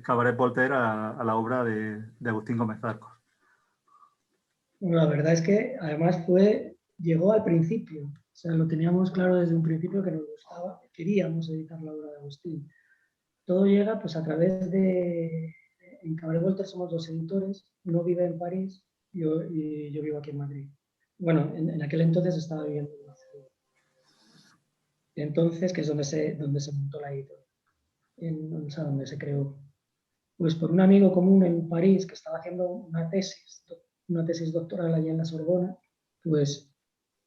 Cabaret Voltaire a la obra de Agustín Gómez Zarcos? Bueno, la verdad es que además llegó al principio. O sea, lo teníamos claro desde un principio que nos gustaba, queríamos editar la obra de Agustín. Todo llega pues a través de... En Cabaret Voltaire somos 2 editores, uno vive en París y yo vivo aquí en Madrid. Bueno, en aquel entonces estaba viviendo en Barcelona. Entonces, que es donde se montó la editorial, o sea, donde se creó. Pues por un amigo común en París que estaba haciendo una tesis doctoral allí en la Sorbona, pues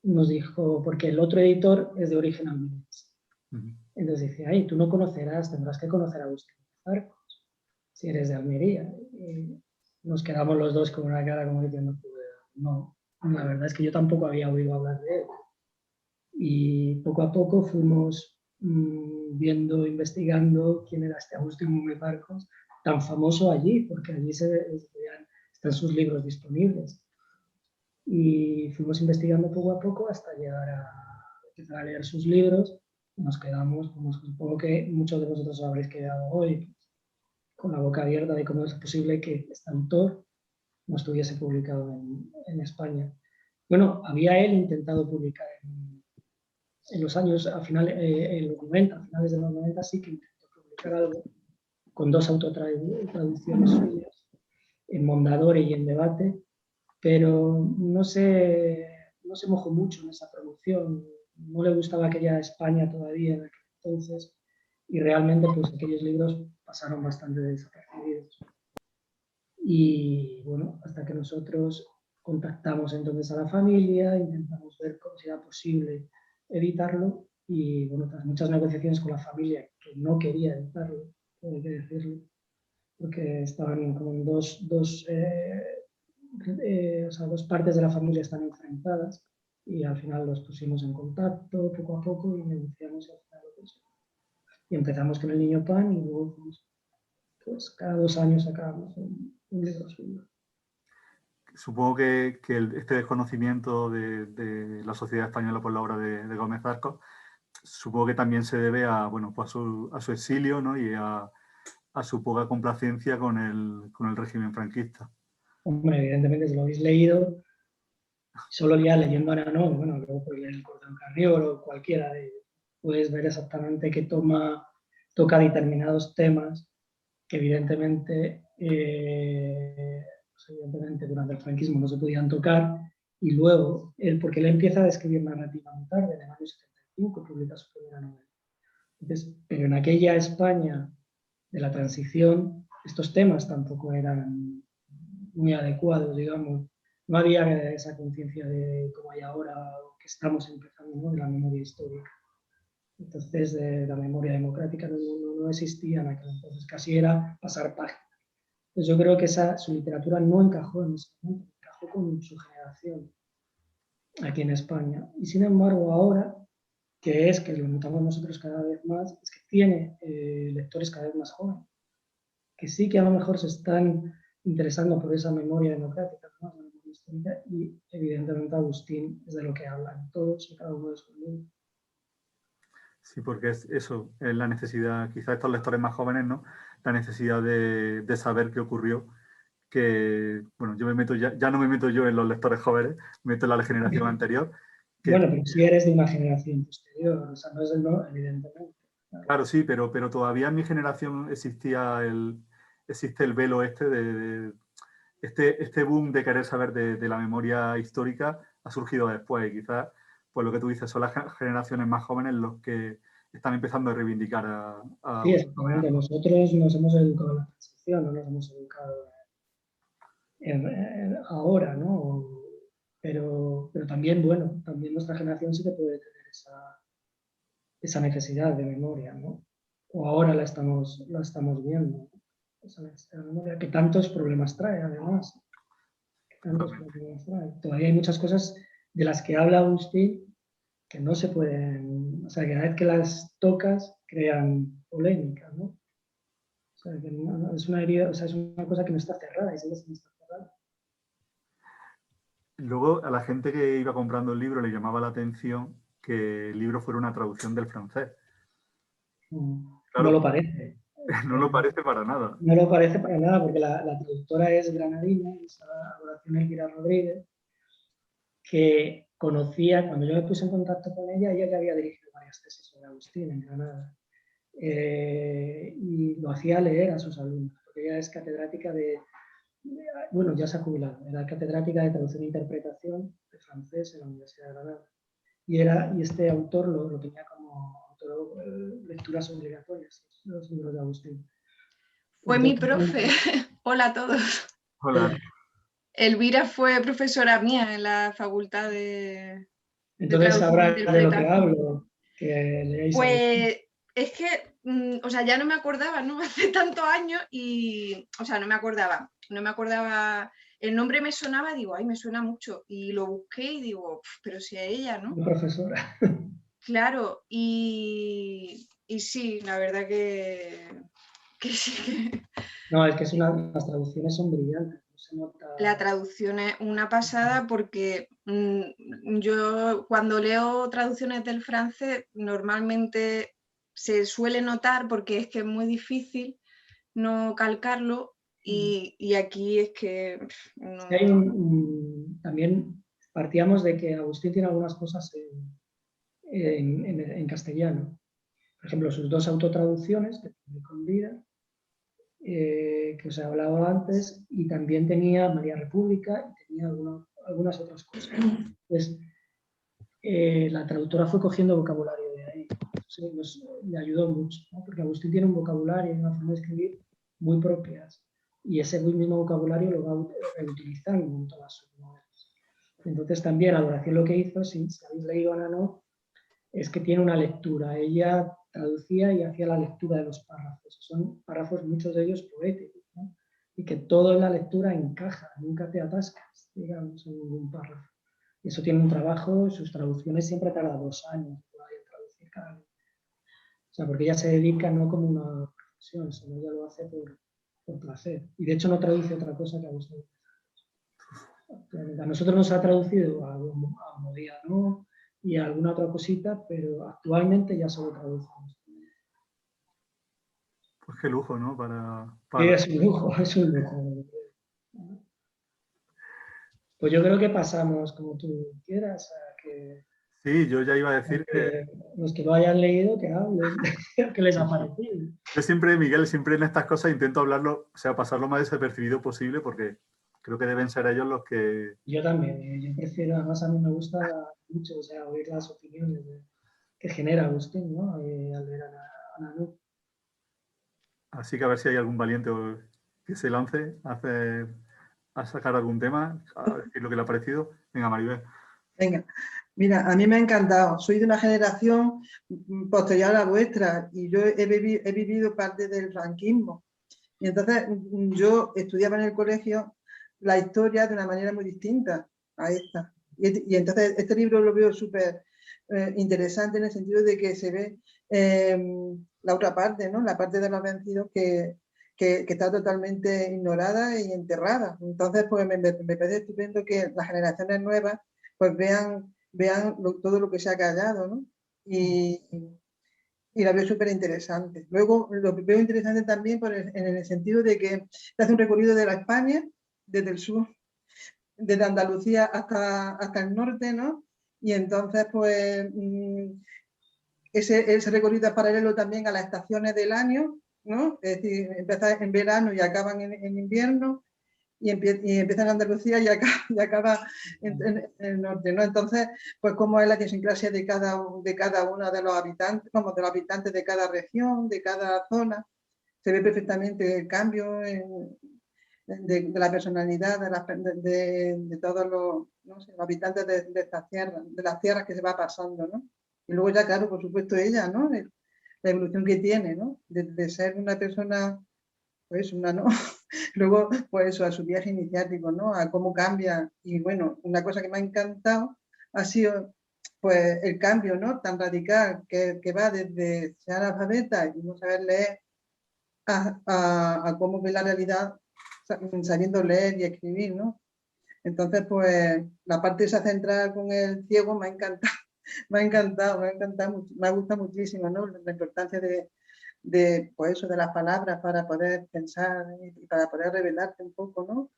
nos dijo, porque el otro editor es de origen almeriense. Entonces dice, ay, tú no conocerás, tendrás que conocer a Agustín Zarcos, si eres de Almería. Y nos quedamos los dos con una cara como diciendo, pues, no, la verdad es que yo tampoco había oído hablar de él. Y poco a poco fuimos viendo, investigando quién era este Agustín Gómez Zarcos, tan famoso allí, porque allí están sus libros disponibles. Y fuimos investigando poco a poco hasta llegar a empezar a leer sus libros. Y nos quedamos, como supongo que muchos de vosotros habréis quedado hoy, con la boca abierta de cómo es posible que este autor no estuviese publicado en España. Bueno, había él intentado publicar en los años, en los 90, a finales de los 90, sí que intentó publicar algo con 2 autotraducciones suyas, en Mondadori y en Debate, pero no se mojó mucho en esa producción. No le gustaba aquella España todavía en aquel entonces y realmente pues aquellos libros pasaron bastante desapercibidos. Y bueno, hasta que nosotros contactamos entonces a la familia, intentamos ver cómo sería posible editarlo y bueno, tras muchas negociaciones con la familia que no quería editarlo, hay que decirlo, porque estaban como en dos partes de la familia están enfrentadas y al final los pusimos en contacto poco a poco y negociamos y al final lo conseguimos. Y empezamos con El Niño Pan y luego pues cada 2 años sacábamos un libro suyo. Supongo que este desconocimiento de la sociedad española por la obra de Gómez Zarcos, supongo que también se debe a, bueno, pues a su exilio, ¿no? Y a su poca complacencia con el régimen franquista. Hombre, evidentemente, si lo habéis leído, solo ya leyendo Ana no, bueno, luego puedes leer El Cordón Carnívoro, cualquiera de ellos, puedes ver exactamente que toca determinados temas que evidentemente, pues evidentemente durante el franquismo no se podían tocar y luego, porque él empieza a escribir narrativa muy tarde, en el año 75 publica su primera novela. Entonces, pero en aquella España de la transición, estos temas tampoco eran muy adecuados, digamos. No había esa conciencia de como hay ahora, que estamos empezando, ¿no? De la memoria histórica. Entonces, de la memoria democrática no existía en aquel entonces, casi era pasar páginas. Entonces, yo creo que su literatura no encajó en ese momento, encajó con su generación aquí en España. Y sin embargo, ahora, que lo notamos nosotros cada vez más, es que tiene lectores cada vez más jóvenes, que sí que a lo mejor se están interesando por esa memoria democrática, ¿no? La memoria histórica, y evidentemente Agustín es de lo que hablan todos y cada uno de sus libros. Sí, porque es eso, es la necesidad, quizás estos lectores más jóvenes, ¿no? La necesidad de saber qué ocurrió, que, bueno, yo me meto ya no me meto yo en los lectores jóvenes, me meto en la generación anterior. Bueno, pero si eres de una generación posterior, o sea, no es el no, evidentemente. Claro, sí, pero todavía en mi generación existe el velo este boom de querer saber de la memoria histórica ha surgido después. Y quizás, pues lo que tú dices, son las generaciones más jóvenes los que están empezando a reivindicar a Sí, exactamente. Nosotros nos hemos educado en la transición, no nos hemos educado ahora, ¿no? Pero también, bueno, también nuestra generación sí que puede tener esa necesidad de memoria, ¿no? O ahora la estamos viendo, ¿no? Esa necesidad de memoria que tantos problemas trae, además. Tantos problemas trae. Todavía hay muchas cosas de las que habla Agustín que no se pueden, o sea, que cada vez que las tocas crean polémica, ¿no? O sea, que es una herida, o sea, es una cosa que no está cerrada y sigue sin estar cerrada. Luego, a la gente que iba comprando el libro le llamaba la atención que el libro fuera una traducción del francés. No Claro, lo parece. No lo parece para nada. No lo parece para nada, porque la traductora es granadina, es Adoración Elvira Rodríguez, que conocía, cuando yo me puse en contacto con ella, ella ya había dirigido varias tesis sobre Agustín en Granada. Y lo hacía leer a sus alumnos, porque ella es catedrática bueno, ya se ha jubilado, era catedrática de traducción e interpretación de francés en la Universidad de Granada. Y este autor lo tenía como lecturas obligatorias, los libros de Agustín. Fue mi profe. Hola a todos. Hola. Elvira fue profesora mía en la facultad de Entonces sabrás de lo que hablo. Pues es que, o sea, ya no me acordaba, ¿no? Hace tantos años y, o sea, no me acordaba. El nombre me sonaba, digo, ay, me suena mucho. Y lo busqué y digo, pero si a ella, ¿no? Una profesora. Claro, y sí, la verdad que sí. No, es que las traducciones son brillantes. No se nota... La traducción es una pasada porque yo cuando leo traducciones del francés normalmente se suele notar porque es que es muy difícil no calcarlo y aquí es que no... También partíamos de que Agustín tiene algunas cosas en castellano. Por ejemplo, sus 2 autotraducciones que publicó en vida, que os he hablado antes, y también tenía María República y tenía algunas otras cosas. Entonces, la traductora fue cogiendo vocabulario de ahí. Entonces, le ayudó mucho, ¿no? Porque Agustín tiene un vocabulario y una forma de escribir muy propias, y ese mismo vocabulario lo va reutilizando en todas sus novelas. Entonces también Adoración lo que hizo, si habéis leído a Nano, es que tiene una lectura. Ella traducía y hacía la lectura de los párrafos. Son párrafos, muchos de ellos poéticos, ¿no? Y que todo en la lectura encaja, nunca te atascas, digamos, en ningún párrafo. Y eso tiene un trabajo, sus traducciones siempre tardan 2 años en traducir cada vez. O sea, porque ella se dedica no como una profesión, sino ella lo hace por placer. Y de hecho no traduce otra cosa que Agustín. A nosotros nos ha traducido a Modiano y a alguna otra cosita, pero actualmente ya solo traducimos. Pues qué lujo, ¿no? Sí, es un lujo, es un lujo. Pues yo creo que pasamos como tú quieras. Sí, yo ya iba a decir que... Los que lo hayan leído, que hablen, que les ha parecido. Yo siempre, Miguel, siempre en estas cosas intento hablarlo, o sea, pasarlo más desapercibido posible porque creo que deben ser ellos los que... Yo también, yo prefiero, además a mí me gusta mucho, o sea, oír las opiniones que genera Agustín, ¿no? Al leer a Nano. Así que a ver si hay algún valiente que se lance a sacar algún tema, a decir lo que le ha parecido. Venga, Maribel. Venga, mira, a mí me ha encantado. Soy de una generación posterior a la vuestra y yo he vivido parte del franquismo. Y entonces yo estudiaba en el colegio la historia de una manera muy distinta a esta. Y entonces este libro lo veo súper interesante en el sentido de que se ve la otra parte, ¿no? La parte de los vencidos que está totalmente ignorada y enterrada. Entonces, pues me parece estupendo que las generaciones nuevas pues vean todo lo que se ha callado, ¿no? Y la veo súper interesante. Luego, lo veo interesante también en el sentido de que se hace un recorrido de la España, desde el sur, desde Andalucía hasta el norte, ¿no? Y entonces, pues, ese recorrido es paralelo también a las estaciones del año, ¿no? Es decir, empieza en verano y acaban en invierno, y empieza en Andalucía y acaba en el norte, ¿no? Entonces, pues cómo es la idiosincrasia de cada uno de los habitantes, como de los habitantes de cada región, de cada zona. Se ve perfectamente el cambio de la personalidad de todos los habitantes de estas tierras, de las tierras que se va pasando, ¿no? Y luego ya, claro, por supuesto ella, ¿no? La evolución que tiene, ¿no? De ser una persona, pues una, ¿no? Luego, pues eso, a su viaje iniciático, ¿no? A cómo cambia. Y bueno, una cosa que me ha encantado ha sido, pues, el cambio, ¿no? Tan radical que va desde ser analfabeta y no saber leer a cómo ve la realidad sabiendo leer y escribir, ¿no? Entonces, pues, la parte esa central con el ciego me ha encantado, me ha gustado muchísimo, ¿no? La importancia de pues eso, de las palabras para poder pensar y para poder revelarte un poco, ¿no?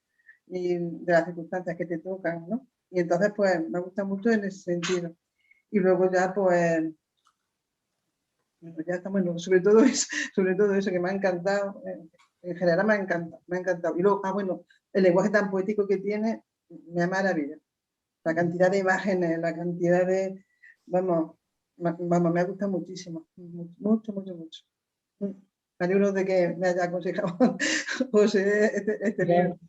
Y de las circunstancias que te tocan, ¿no? Y entonces, pues, me gusta mucho en ese sentido. Y luego ya, pues, ya está, bueno, sobre todo eso que me ha encantado, en general me ha encantado. Y luego, bueno, el lenguaje tan poético que tiene, me maravilla. La cantidad de imágenes, la cantidad de, vamos, me gusta muchísimo, mucho. Me alegro de que me haya aconsejado José este libro.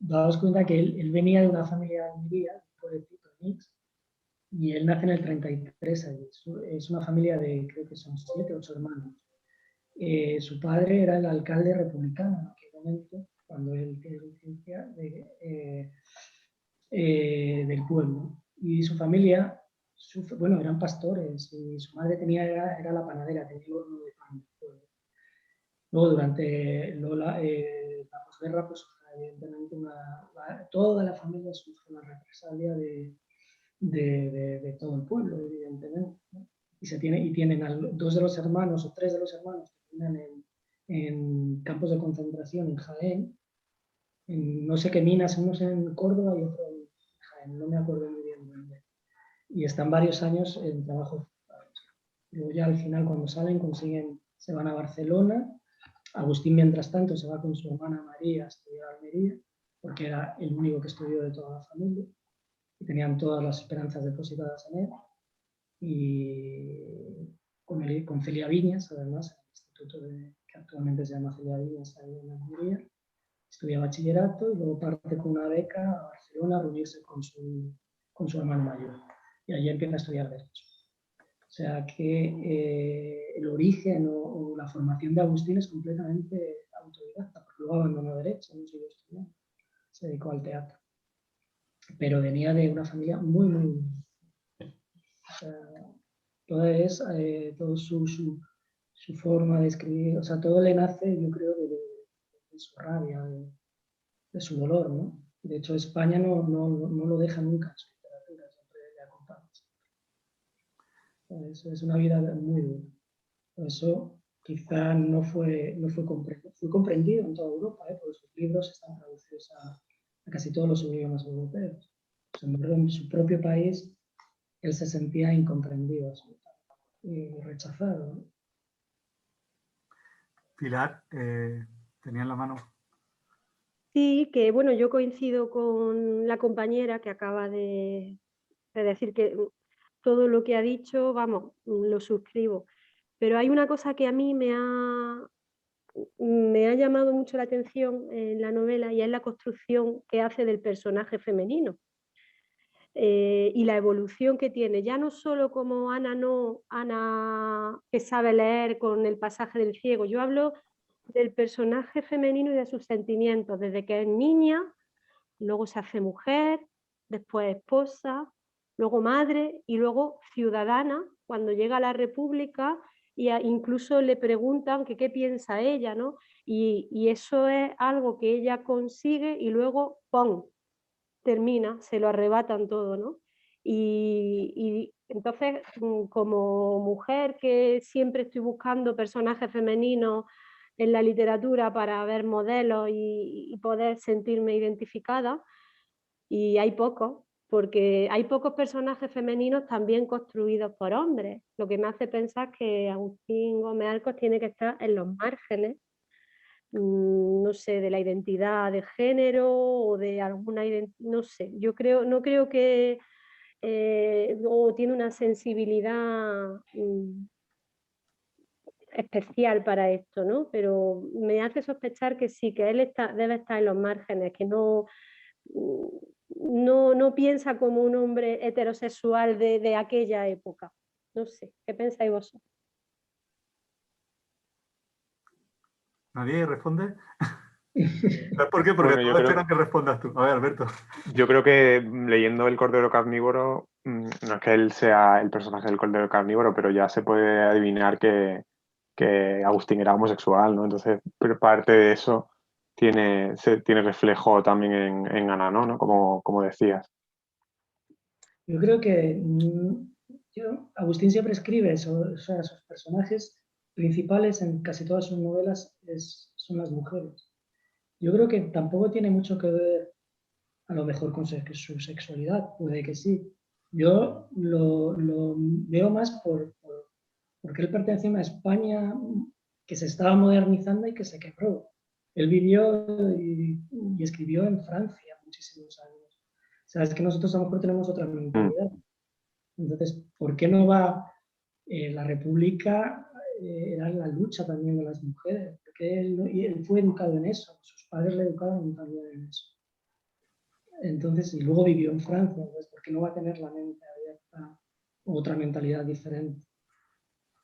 Daos cuenta que él venía de una familia de Almería, un pueblecito, Nix, y él nace en el 33 allí. Es una familia de, creo que son 7 o 8 hermanos. Su padre era el alcalde republicano en aquel momento, cuando él tiene licencia del pueblo. Y su familia, bueno, eran pastores, y su madre era la panadera, tenía el horno de pan del pueblo. Luego, durante la posguerra, pues evidentemente toda la familia sufre una represalia de todo el pueblo, evidentemente, ¿no? Y tienen 2 de los hermanos o 3 de los hermanos que terminan en campos de concentración en Jaén, en no sé qué minas, unos en Córdoba y otro en Jaén, no me acuerdo muy bien dónde. Y están varios años en trabajo. Luego ya al final, cuando salen, se van a Barcelona. Agustín, mientras tanto, se va con su hermana María a estudiar a Almería, porque era el único que estudió de toda la familia, y tenían todas las esperanzas depositadas en él. Y con Celia Viñas, además, el instituto que actualmente se llama Celia Viñas, ahí en Almería, estudia bachillerato y luego parte con una beca a Barcelona a reunirse con su hermano mayor. Y allí empieza a estudiar Derecho. O sea que el origen o la formación de Agustín es completamente autodidacta, porque luego abandonó Derecho, no siguió estudiando, se dedicó al teatro. Pero venía de una familia muy, muy... O sea, todo su forma de escribir, o sea, todo le nace, yo creo, de su rabia, de su dolor, ¿no? De hecho, España no lo deja nunca en su literatura, siempre le acompaña. Eso es una vida muy dura. Por eso quizá no fue comprendido. Fue comprendido en toda Europa, porque sus libros están traducidos a casi todos los idiomas europeos. Sin embargo, en su propio país, él se sentía incomprendido y rechazado, ¿no? Pilar, tenía en la mano. Sí, que bueno, yo coincido con la compañera que acaba de decir que todo lo que ha dicho, vamos, lo suscribo. Pero hay una cosa que a mí me ha llamado mucho la atención en la novela, y es la construcción que hace del personaje femenino. Y la evolución que tiene, ya no solo como Ana que sabe leer con el pasaje del ciego, yo hablo del personaje femenino y de sus sentimientos, desde que es niña, luego se hace mujer, después esposa, luego madre y luego ciudadana, cuando llega a la República, y incluso le preguntan que qué piensa ella, ¿no? Y eso es algo que ella consigue y luego ¡pum!, termina, se lo arrebatan todo, ¿no? Y entonces, como mujer que siempre estoy buscando personajes femeninos en la literatura para ver modelos y poder sentirme identificada, y hay pocos, porque hay pocos personajes femeninos también construidos por hombres, lo que me hace pensar que Agustín Gómez Arcos tiene que estar en los márgenes, no sé, de la identidad de género o de alguna identidad, no sé, no creo que o tiene una sensibilidad especial para esto, ¿no? Pero me hace sospechar que sí, que él debe estar en los márgenes, que no piensa como un hombre heterosexual de aquella época. No sé, ¿qué pensáis vosotros? ¿Nadie responde? ¿Por qué? Porque Bueno, todos esperan que respondas tú. A ver, Alberto. Yo creo que leyendo El Cordero Carnívoro, no es que él sea el personaje del Cordero Carnívoro, pero ya se puede adivinar que Agustín era homosexual, ¿no? Entonces, parte de eso tiene reflejo también en Ana, ¿no? Como decías. Yo creo que Agustín siempre escribe sobre sus personajes principales en casi todas sus novelas son las mujeres. Yo creo que tampoco tiene mucho que ver, a lo mejor, con su sexualidad, puede que sí. Yo lo veo más porque él pertenece a una España que se estaba modernizando y que se quebró. Él vivió y escribió en Francia muchísimos años. O sea, es que nosotros a lo mejor tenemos otra mentalidad. Entonces, ¿por qué no va la República? Era la lucha también de las mujeres, porque él fue educado en eso, sus padres le educaron también en eso. Entonces, y luego vivió en Francia, entonces, ¿por qué no va a tener la mente abierta o otra mentalidad diferente?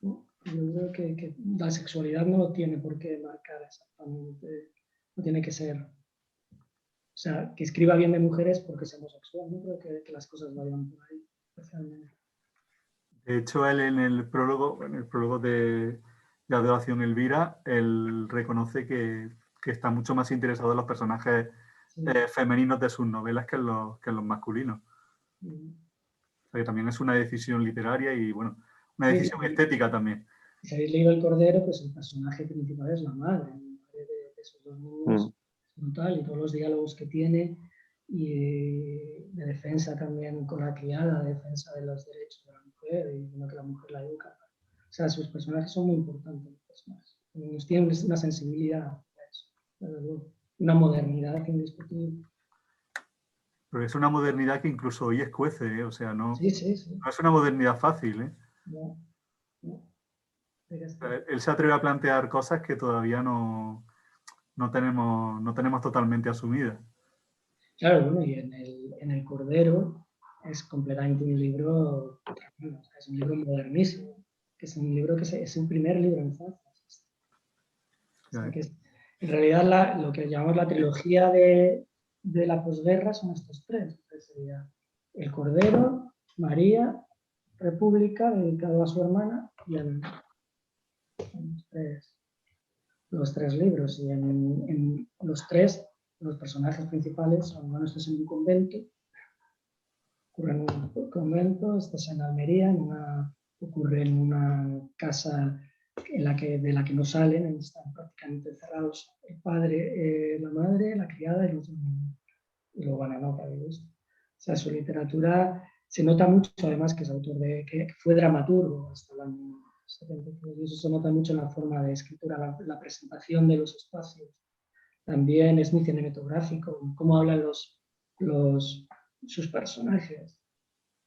¿No? Yo creo que la sexualidad no lo tiene por qué marcar exactamente, no tiene que ser, o sea, que escriba bien de mujeres porque es homosexual, no creo que las cosas vayan por ahí, especialmente. De hecho, él en el prólogo de Adoración Elvira, él reconoce que está mucho más interesado en los personajes femeninos de sus novelas que en los masculinos. O sea, que también es una decisión literaria y, bueno, una decisión estética también. Si habéis leído El Cordero, pues el personaje principal es la madre de esos dos niños, brutal, y todos los diálogos que tiene, y de defensa también con la criada, de defensa de los derechos de la mujer y de lo que la mujer la educa. O sea, sus personajes son muy importantes. Tienen una sensibilidad a eso, una modernidad indiscutible. Pero es una modernidad que incluso hoy escuece, ¿eh? O sea, no, sí. No es una modernidad fácil, ¿eh? No. Él se atreve a plantear cosas que todavía no tenemos totalmente asumidas. Claro, bueno, y en el Cordero es completamente un libro, es un libro modernísimo, que es un libro que es su primer libro en francés. O sea, que en realidad lo que llamamos la trilogía de la posguerra son estos tres. Entonces sería El Cordero, María, República, dedicado a su hermana, y los tres libros. Y en los tres, los personajes principales son, bueno, esto es en un convento, ocurre en un convento, esto es en Almería, ocurre en una casa de la que no salen, están prácticamente encerrados el padre, la madre, la criada y los niños. Y luego van a Nova. O sea, su literatura se nota mucho, además, que es autor que fue dramaturgo hasta el año 73, y eso se nota mucho en la forma de escritura, la presentación de los espacios. También es muy cinematográfico, cómo hablan sus personajes.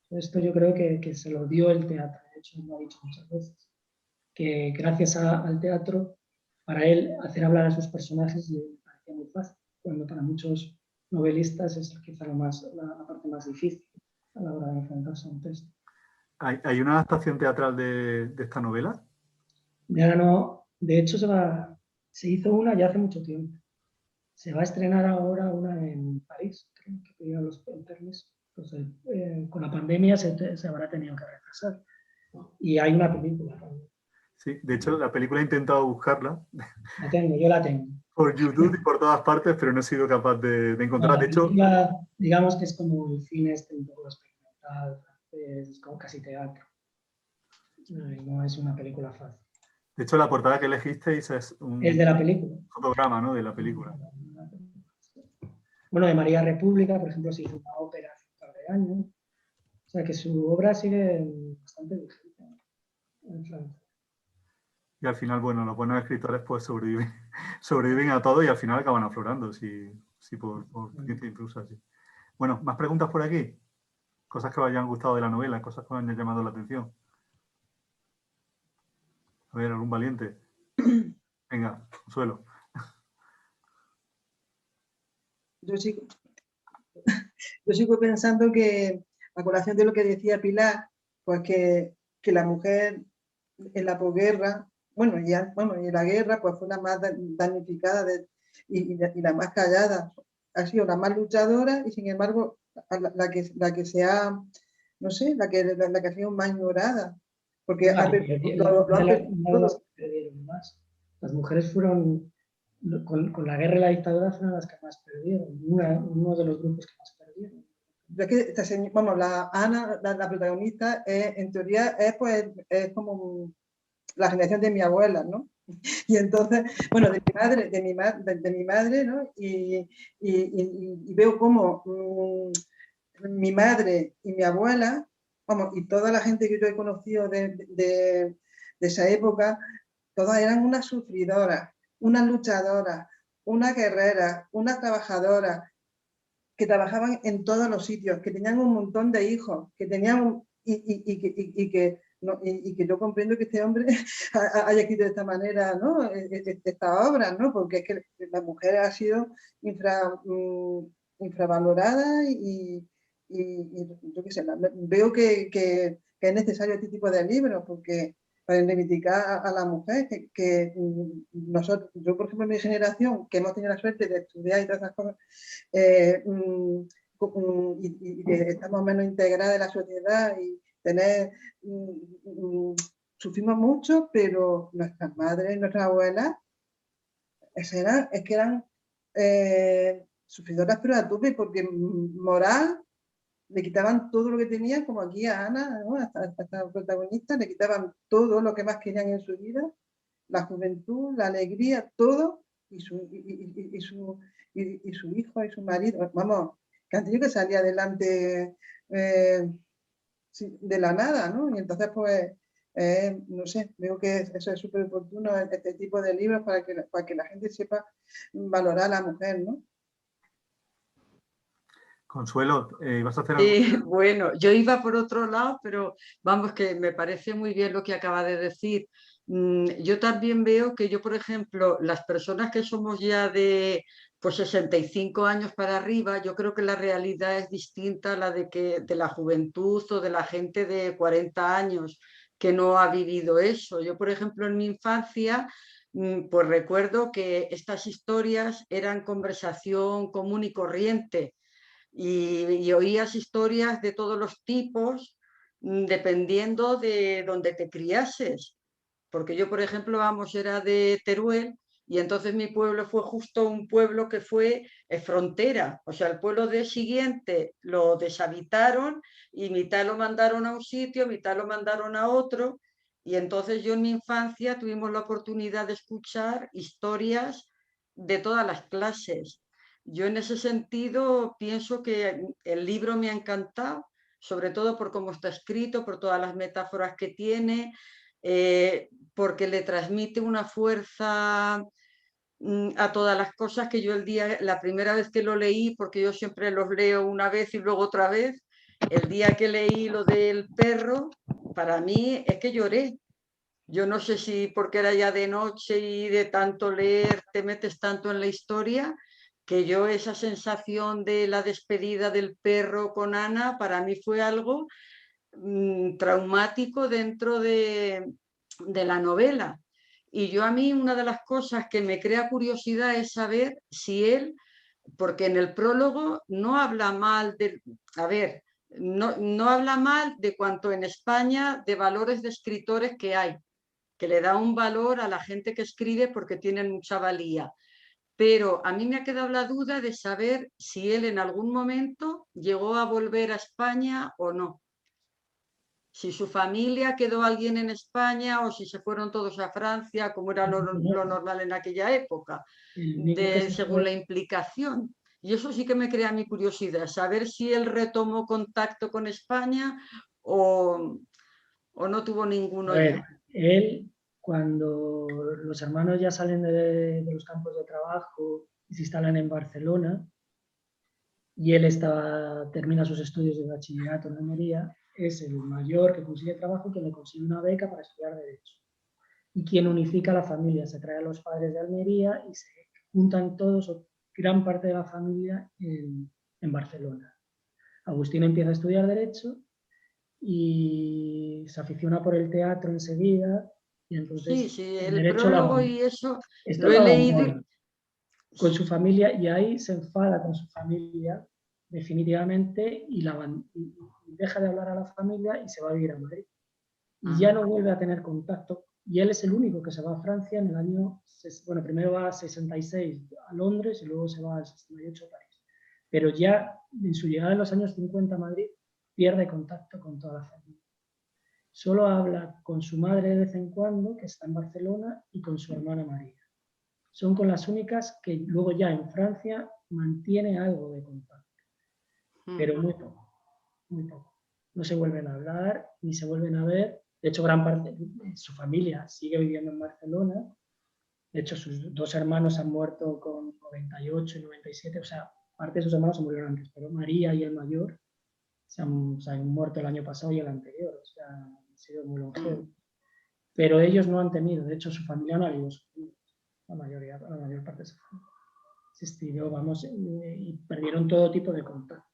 Esto yo creo que se lo dio el teatro, de hecho lo ha dicho muchas veces, que gracias al teatro, para él hacer hablar a sus personajes le parecía muy fácil, cuando para muchos novelistas es quizá la parte más difícil a la hora de enfrentarse a un texto. ¿Hay una adaptación teatral de esta novela? Ya no, de hecho se hizo una ya hace mucho tiempo. Se va a estrenar ahora una en París, creo que pidieron el permiso. Entonces, con la pandemia se habrá tenido que retrasar. Y hay una película también. Sí, de hecho, la película he intentado buscarla. Yo la tengo. Por YouTube y por todas partes, pero no he sido capaz de encontrarla. De hecho, digamos que es como el cine un poco experimental, es como casi teatro. No es una película fácil. De hecho, la portada que elegisteis es un de la película. Fotograma, ¿no? De la película. Bueno, de María República, por ejemplo, se hizo una ópera hace un par de años. O sea que su obra sigue bastante vigente en Francia. Y al final, bueno, los buenos escritores pues sobreviven a todo y al final acaban aflorando, si por ciencia incluso así. Bueno, ¿más preguntas por aquí? Cosas que os hayan gustado de la novela, cosas que os hayan llamado la atención. A ver, algún valiente. Venga, Consuelo. Yo sigo pensando que, a colación de lo que decía Pilar, pues que la mujer en la posguerra, y en la guerra, pues fue la más damnificada y la más callada. Ha sido la más luchadora y, sin embargo, la que se ha, no sé, la que ha sido más ignorada. Porque las mujeres fueron, con la guerra y la dictadura, fueron las que más perdieron, uno de los grupos que más perdieron. La Ana, la protagonista, en teoría es como la generación de mi abuela, ¿no? Y entonces, bueno, de mi madre, ¿no? Y veo cómo mi madre y mi abuela, vamos, y toda la gente que yo he conocido de esa época, todas eran unas sufridoras, unas luchadoras, unas guerreras, unas trabajadoras, que trabajaban en todos los sitios, que tenían un montón de hijos, que tenían y que yo comprendo que este hombre haya escrito de esta manera, ¿no? Esta obra, ¿no? Porque es que la mujer ha sido infravalorada y yo qué sé, veo que es necesario este tipo de libros porque para reivindicar a la mujer, nosotros, yo por ejemplo en mi generación, que hemos tenido la suerte de estudiar y todas esas cosas, y que estamos menos integradas en la sociedad y tener, sufrimos mucho, pero nuestras madres y nuestras abuelas es que eran sufridoras pero a tope, porque moral le quitaban todo lo que tenían, como aquí a Ana, ¿no? Hasta protagonista, le quitaban todo lo que más querían en su vida, la juventud, la alegría, todo, y su hijo y su marido, vamos, que han tenido que salir adelante de la nada, ¿no? Y entonces, pues, no sé, veo que eso es súper oportuno, este tipo de libros, para que la gente sepa valorar a la mujer, ¿no? Consuelo, ¿vas a hacer algo? Bueno, yo iba por otro lado, pero vamos, que me parece muy bien lo que acaba de decir. Yo también veo que yo, por ejemplo, las personas que somos ya de pues 65 años para arriba, yo creo que la realidad es distinta a la de la juventud o de la gente de 40 años que no ha vivido eso. Yo, por ejemplo, en mi infancia, pues recuerdo que estas historias eran conversación común y corriente. Y oías historias de todos los tipos, dependiendo de donde te criases. Porque yo, por ejemplo, vamos, era de Teruel y entonces mi pueblo fue justo un pueblo que fue frontera. O sea, el pueblo de siguiente lo deshabitaron y mitad lo mandaron a un sitio, mitad lo mandaron a otro. Y entonces yo en mi infancia tuvimos la oportunidad de escuchar historias de todas las clases. Yo en ese sentido pienso que el libro me ha encantado, sobre todo por cómo está escrito, por todas las metáforas que tiene, porque le transmite una fuerza a todas las cosas que yo la primera vez que lo leí, porque yo siempre los leo una vez y luego otra vez, el día que leí lo del perro, para mí es que lloré. Yo no sé si porque era ya de noche y de tanto leer te metes tanto en la historia, que yo esa sensación de la despedida del perro con Ana, para mí fue algo traumático dentro de la novela. Y yo a mí una de las cosas que me crea curiosidad es saber si él, porque en el prólogo no habla mal de, a ver, no habla mal de cuanto en España de valores de escritores que hay, que le da un valor a la gente que escribe porque tienen mucha valía. Pero a mí me ha quedado la duda de saber si él en algún momento llegó a volver a España o no. Si su familia quedó alguien en España o si se fueron todos a Francia, como era lo normal en aquella época, según la implicación. Y eso sí que me crea mi curiosidad, saber si él retomó contacto con España o no tuvo ninguno ya. Él, cuando los hermanos ya salen de los campos de trabajo y se instalan en Barcelona, y él termina sus estudios de bachillerato en Almería, es el mayor que consigue trabajo, que le consigue una beca para estudiar Derecho. Y quien unifica a la familia, se trae a los padres de Almería y se juntan todos, o gran parte de la familia, en Barcelona. Agustín empieza a estudiar Derecho y se aficiona por el teatro enseguida. Y entonces sí, el prólogo y eso lo he leído con su familia, y ahí se enfada con su familia definitivamente y deja de hablar a la familia y se va a vivir a Madrid. Y ya no vuelve a tener contacto. Y él es el único que se va a Francia en el año, bueno, primero va a 66 a Londres y luego se va al 68 a París. Pero ya en su llegada en los años 50 a Madrid pierde contacto con toda la familia. Solo habla con su madre de vez en cuando, que está en Barcelona, y con su hermana María. Son con las únicas que luego ya en Francia mantiene algo de contacto, pero muy poco, muy poco. No se vuelven a hablar ni se vuelven a ver. De hecho, gran parte de su familia sigue viviendo en Barcelona. De hecho, sus dos hermanos han muerto con 98 y 97, o sea, parte de sus hermanos se murieron antes, pero María y el mayor se han muerto el año pasado y el anterior, o sea, han sido muy longevos. Pero ellos no han tenido, de hecho, su familia no ha habido sufrido, la mayor parte de su familia. Se estiró, vamos, y perdieron todo tipo de contacto.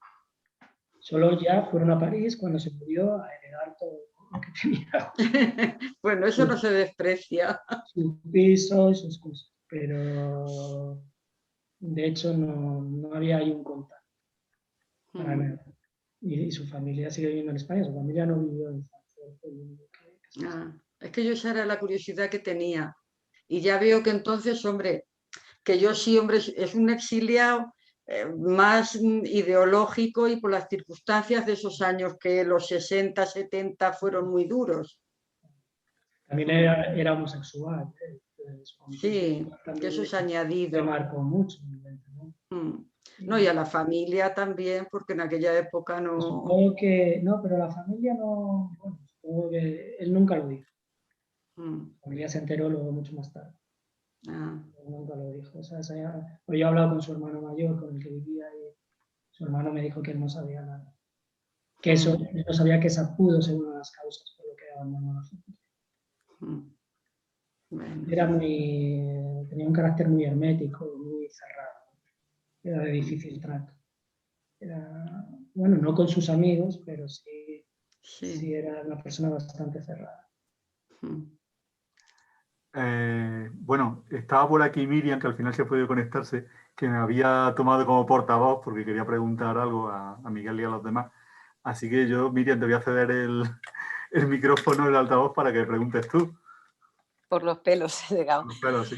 Solo ya fueron a París cuando se murió a heredar todo lo que tenía. Bueno, eso no se desprecia. Su piso y sus cosas, pero de hecho no había ahí un contacto para nada. Y su familia sigue viviendo en España, su familia no vivió en Francia. Es que yo esa era la curiosidad que tenía. Y ya veo que entonces, hombre, que yo sí, hombre, es un exiliado más ideológico y por las circunstancias de esos años que los 60, 70 fueron muy duros. También era homosexual. Sí, que eso es añadido. Me marcó mucho. No, y a la familia también, porque en aquella época no... Supongo que no, pero la familia no... Bueno, supongo que él nunca lo dijo. La familia se enteró luego mucho más tarde. Nunca lo dijo. O sea, yo he hablado con su hermano mayor, con el que vivía, y su hermano me dijo que él no sabía nada. Que eso, no sabía que esa pudo ser una de las causas por lo que abandonó la familia. Tenía un carácter muy hermético, muy cerrado. Era de difícil trato. Bueno, no con sus amigos, pero sí era una persona bastante cerrada. Bueno, estaba por aquí Miriam, que al final se ha podido conectarse, que me había tomado como portavoz porque quería preguntar algo a Miguel y a los demás. Así que yo, Miriam, te voy a ceder el micrófono, el altavoz, para que preguntes tú. Por los pelos he llegado. Por los pelos, sí.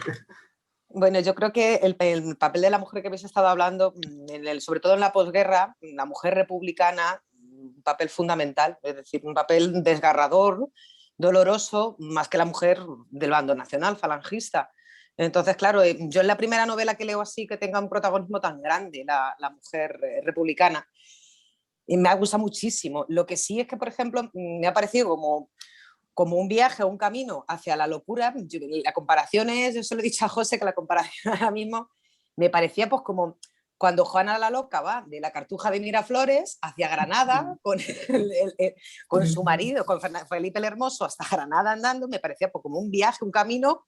Bueno, yo creo que el papel de la mujer que habéis estado hablando, sobre todo en la posguerra, la mujer republicana, un papel fundamental, es decir, un papel desgarrador, doloroso, más que la mujer del bando nacional, falangista. Entonces, claro, yo en la primera novela que leo así, que tenga un protagonismo tan grande, la mujer republicana, y me ha gustado muchísimo. Lo que sí es que, por ejemplo, me ha parecido como un viaje o un camino hacia la locura. La comparación es, yo se lo he dicho a José, que la comparación ahora mismo me parecía pues como cuando Juana la Loca va de la Cartuja de Miraflores hacia Granada con su marido, con Felipe el Hermoso, hasta Granada andando. Me parecía pues como un viaje, un camino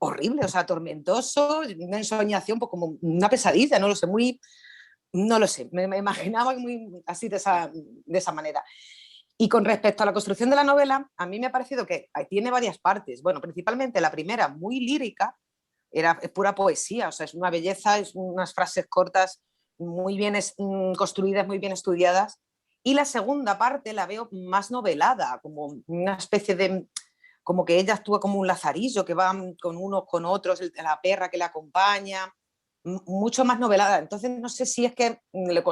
horrible, o sea, tormentoso, una ensoñación, pues como una pesadilla, no lo sé, me imaginaba muy así de esa manera. Y con respecto a la construcción de la novela, a mí me ha parecido que tiene varias partes. Bueno, principalmente la primera, muy lírica, es pura poesía, o sea, es una belleza, es unas frases cortas muy bien construidas, muy bien estudiadas. Y la segunda parte la veo más novelada, como una especie de... como que ella actúa como un lazarillo, que va con unos, con otros, la perra que la acompaña, mucho más novelada. Entonces, no sé si es que le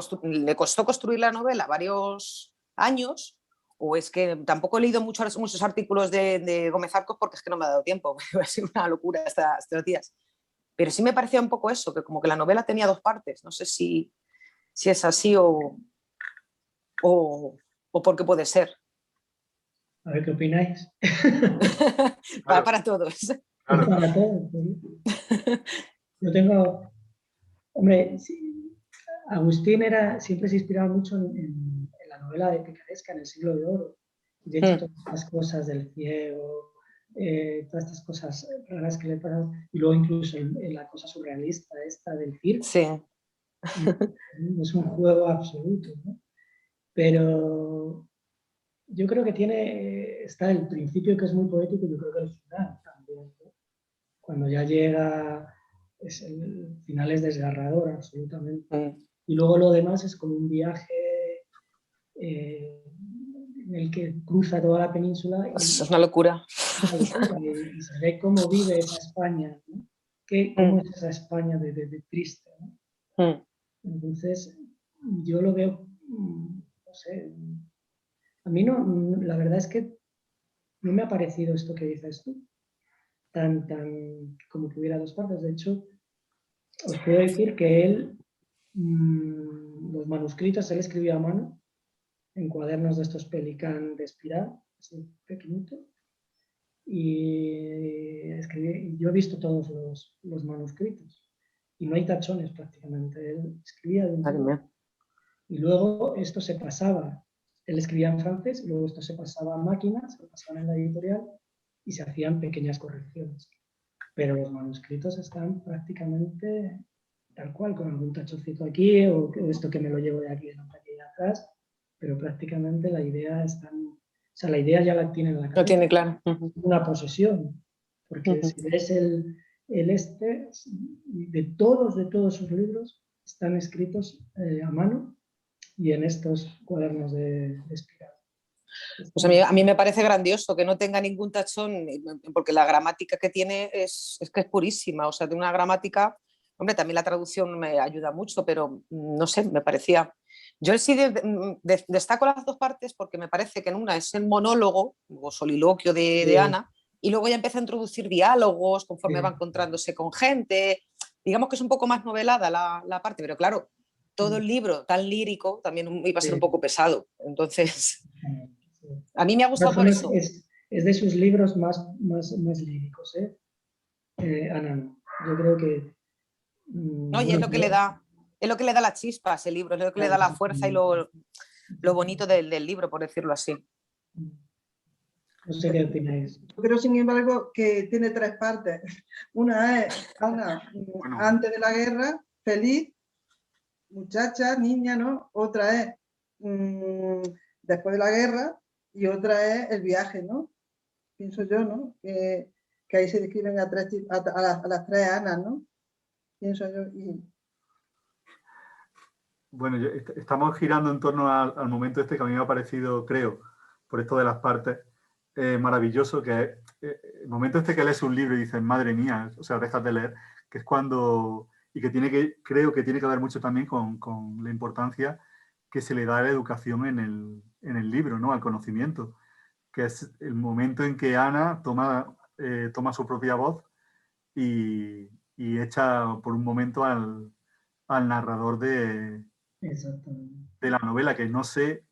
costó construir la novela varios años, o es que tampoco he leído muchos artículos de Gómez Arcos porque es que no me ha dado tiempo, ha sido una locura estos días. Pero sí me parecía un poco eso, que como que la novela tenía dos partes. No sé si es así o por qué puede ser. A ver qué opináis. Va para todos. Claro. Para todos. Yo tengo... Hombre, Agustín siempre se inspiraba mucho en la novela de picaresca, en El siglo de oro. De hecho, todas estas cosas del ciego, todas estas cosas raras que le pasan, y luego incluso en la cosa surrealista esta del circo. Sí. Es un juego absoluto, ¿no? Pero yo creo que está el principio, que es muy poético, y yo creo que el final también, ¿no? Cuando ya llega, el final es desgarrador absolutamente. Y luego lo demás es como un viaje en el que cruza toda la península. Es una locura. Y se ve cómo vive esa España, ¿no? ¿Cómo es esa España de triste, ¿no? Entonces, yo lo veo, no sé, a mí no, la verdad es que no me ha parecido esto que dices tú, tan como que hubiera dos partes. De hecho, os puedo decir que él, los manuscritos, él escribía a mano, en cuadernos de estos Pelican de espiral, así pequeñito, y yo he visto todos los manuscritos y no hay tachones prácticamente. Él escribía de un modo, y luego esto se pasaba, él escribía en francés y luego esto se pasaba a máquinas, se pasaban en la editorial y se hacían pequeñas correcciones. Pero los manuscritos están prácticamente tal cual, con algún tachoncito aquí o esto que me lo llevo de aquí, de aquí de atrás, pero prácticamente la idea está, o sea, la idea ya la tiene en la cabeza. Lo tiene claro. Una posesión, porque si ves de todos sus libros están escritos a mano y en estos cuadernos de espiral. Pues a mí me parece grandioso que no tenga ningún tachón, porque la gramática que tiene es que es purísima, o sea, de una gramática, hombre, también la traducción me ayuda mucho, pero no sé, me parecía... Yo sí destaco las dos partes porque me parece que en una es el monólogo o soliloquio de Ana, y luego ya empieza a introducir diálogos conforme va encontrándose con gente. Digamos que es un poco más novelada la parte, pero claro, todo el libro tan lírico también iba a ser un poco pesado. Entonces, a mí me ha gustado por eso. Es de sus libros más líricos, Ana. Yo creo que... No, y es lo que le da... Es lo que le da la chispa a ese libro, es lo que le da la fuerza y lo bonito del libro, por decirlo así. No sé qué opináis. Yo creo, sin embargo, que tiene tres partes. Una es Ana, antes de la guerra, feliz, muchacha, niña, ¿no? Otra es después de la guerra y otra es el viaje, ¿no? Pienso yo, ¿no? Que ahí se describen a las tres Anas, ¿no? Pienso yo. Bueno, estamos girando en torno al momento este que a mí me ha parecido, creo, por esto de las partes, maravilloso, que el momento este que lees un libro y dices, madre mía, o sea, dejas de leer, que es cuando, y que creo que tiene que ver mucho también con la importancia que se le da a la educación en el libro, ¿no? Al conocimiento, que es el momento en que Ana toma su propia voz y echa por un momento al narrador de la novela, que no sé,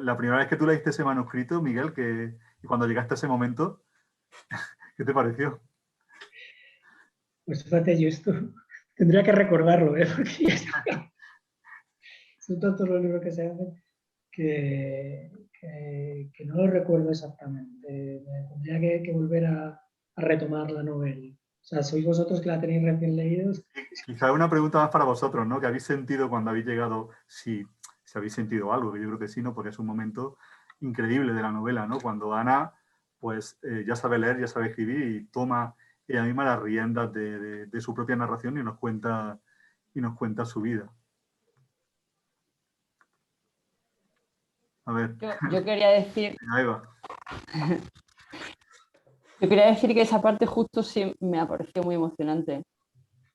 la primera vez que tú leíste ese manuscrito, Miguel, y cuando llegaste a ese momento, ¿qué te pareció? Pues fíjate, yo esto tendría que recordarlo, porque son tantos los libros que se hacen que no lo recuerdo exactamente. Tendría que volver a retomar la novela. O sea, sois vosotros que la tenéis recién leídos. Quizá una pregunta más para vosotros, ¿no? ¿Qué habéis sentido cuando habéis llegado? Si habéis sentido algo, que yo creo que sí, ¿no? Porque es un momento increíble de la novela, ¿no? Cuando Ana, pues, ya sabe leer, ya sabe escribir y toma ella misma las riendas de su propia narración y nos cuenta su vida. A ver. Yo quería decir... Eva. Yo quería decir que esa parte justo sí me ha parecido muy emocionante.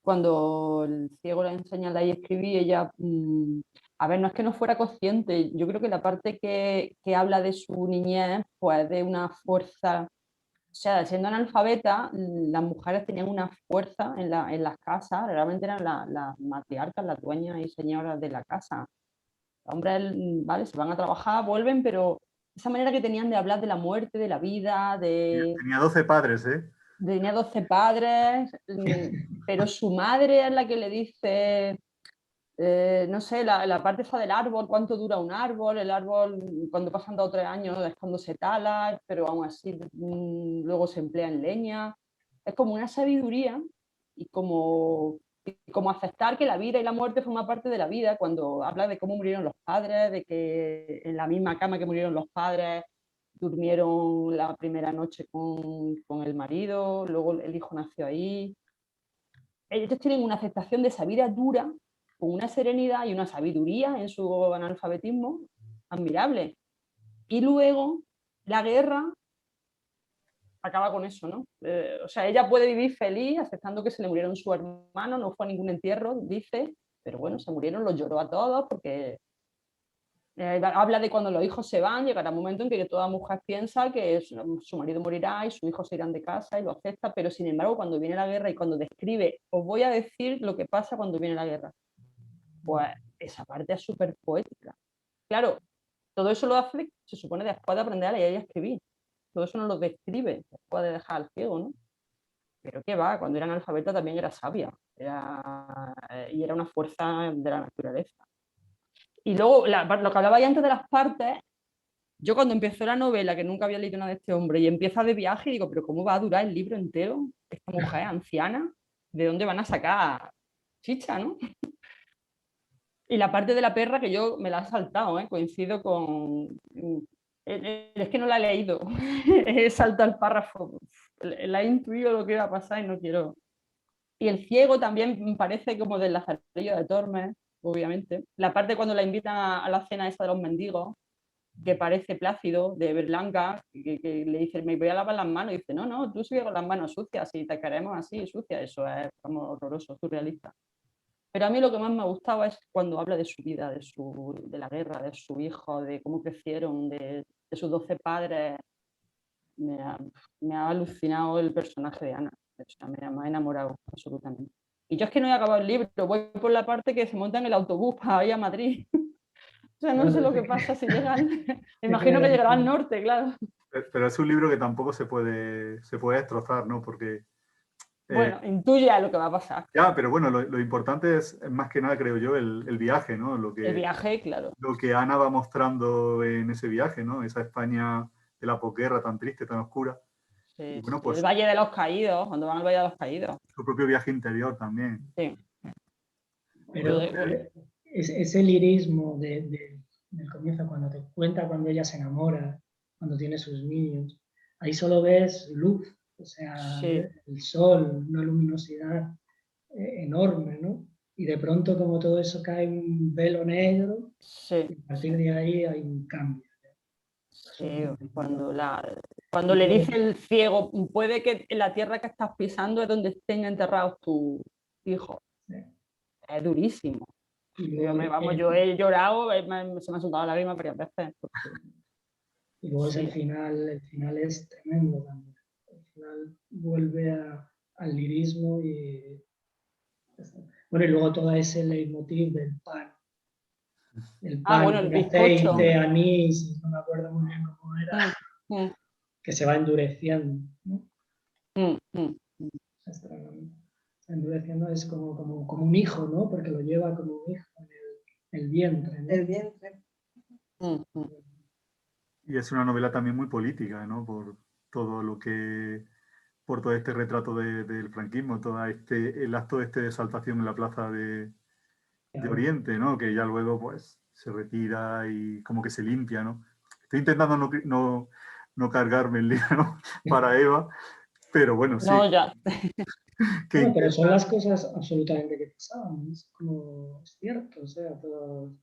Cuando el ciego le enseña a leer y escribir, ella... a ver, no es que no fuera consciente. Yo creo que la parte que habla de su niñez, pues de una fuerza... O sea, siendo analfabeta, las mujeres tenían una fuerza en las casas, realmente eran las matriarcas, las dueñas y señoras de la casa. Los hombres, vale, se van a trabajar, vuelven, pero esa manera que tenían de hablar de la muerte, de la vida, Tenía 12 padres, ¿eh? Tenía 12 padres, pero su madre es la que le dice... no sé, la parte esa del árbol, cuánto dura un árbol, el árbol cuando pasan 2 o 3 años es cuando se tala, pero aún así luego se emplea en leña. Es como una sabiduría y como aceptar que la vida y la muerte forman parte de la vida, cuando habla de cómo murieron los padres, de que en la misma cama que murieron los padres durmieron la primera noche con el marido, luego el hijo nació ahí. Ellos tienen una aceptación de esa vida dura con una serenidad y una sabiduría en su analfabetismo admirable. Y luego la guerra acaba con eso, ¿no? O sea, ella puede vivir feliz aceptando que se le murieron su hermano, no fue a ningún entierro, dice, pero bueno, se murieron, los lloró a todos porque Habla de cuando los hijos se van, llegará un momento en que toda mujer piensa que su marido morirá y sus hijos se irán de casa y lo acepta, pero sin embargo cuando viene la guerra y cuando describe, os voy a decir lo que pasa cuando viene la guerra, pues esa parte es súper poética. Claro, todo eso lo hace, se supone, después de aprender a leer y a escribir. Todo eso no lo describe después de dejar al ciego, ¿no? Pero qué va, cuando era analfabeta también era sabia, y era una fuerza de la naturaleza. Y luego, lo que hablaba ya antes de las partes, yo cuando empezó la novela, que nunca había leído nada de este hombre, y empieza de viaje, y digo, pero ¿cómo va a durar el libro entero? Esta mujer anciana, ¿de dónde van a sacar chicha, no? Y la parte de la perra que yo me la he saltado, coincido con... Es que no la he leído, he saltado el párrafo, la he intuido lo que iba a pasar y no quiero... Y el ciego también me parece como del Lazarillo de Tormes, obviamente. La parte cuando la invitan a la cena esa de los mendigos, que parece Plácido, de Berlanga, que le dice, me voy a lavar las manos, y dice, no, no, tú sigues con las manos sucias, si te queremos así, sucias, eso es como horroroso, surrealista. Pero a mí lo que más me ha gustado es cuando habla de su vida, de la guerra, de su hijo, de cómo crecieron, de sus 12 padres. Me ha alucinado el personaje de Ana, o sea, me ha enamorado absolutamente. Y yo es que no he acabado el libro, voy por la parte que se monta en el autobús para ir a Madrid. O sea, no sé lo que pasa si llegan. Me imagino que llegará al norte, claro. Pero es un libro que tampoco se puede destrozar, ¿no? Porque... bueno, intuye a lo que va a pasar. Ya, pero bueno, lo importante es más que nada, creo yo, el viaje, ¿no? El viaje, claro. Lo que Ana va mostrando en ese viaje, ¿no? Esa España de la posguerra tan triste, tan oscura. Sí, y bueno, pues, el Valle de los Caídos, cuando van al Valle de los Caídos. Su propio viaje interior también. Sí. Pero ese lirismo del comienzo, cuando te cuenta cuando ella se enamora, cuando tiene sus niños, ahí solo ves luz, o sea, sí. el sol, una luminosidad enorme, ¿no? Y de pronto como todo eso cae en un velo negro, sí. y a partir de ahí hay un cambio. Sí, cuando le dice el ciego, puede que en la tierra que estás pisando es donde estén enterrados tus hijos. Sí. Es durísimo. Yo he llorado, se me han soltado lágrimas varias veces. Y luego es el final es tremendo también. El final vuelve al lirismo y... Bueno, y luego todo ese leitmotiv del pan. El pan, bueno, el aceite, anís, no me acuerdo muy bien cómo era, que se va endureciendo, ¿no? Endureciendo es como un hijo, ¿no? Porque lo lleva como un hijo en el vientre, ¿no? El vientre. Y es una novela también muy política, ¿no? Por todo este retrato del franquismo, el acto de exaltación en la plaza de Oriente, ¿no? Que ya luego pues se retira y como que se limpia, ¿no? Estoy intentando no cargarme el libro para Eva, pero bueno, sí. No, ya. Bueno, pero son las cosas absolutamente que pasaban, es cierto, o sea, todo...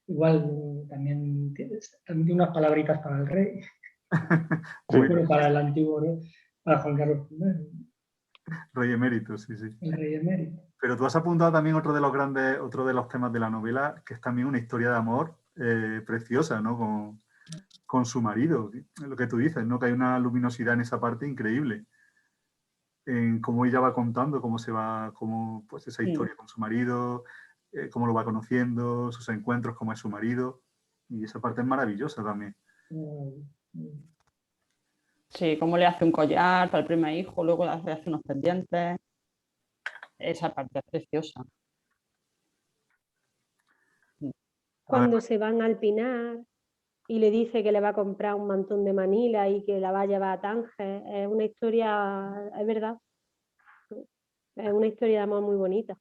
Igual también tiene unas palabritas para el rey, bueno, para el antiguo, ¿no? Para Juan Carlos I. Rey emérito, sí, sí. El rey emérito. Pero tú has apuntado también otro de los temas de la novela, que es también una historia de amor preciosa, ¿no? Con su marido, lo que tú dices, ¿no? Que hay una luminosidad en esa parte increíble. En cómo ella va contando, pues esa historia con su marido, cómo lo va conociendo, sus encuentros, cómo es su marido. Y esa parte es maravillosa también. Sí, cómo le hace un collar para el primer hijo, luego le hace unos pendientes. Esa parte es preciosa. Cuando se van al Pinar y le dice que le va a comprar un mantón de Manila y que la va a llevar a Tánger, es una historia, es verdad, es una historia de amor muy bonita.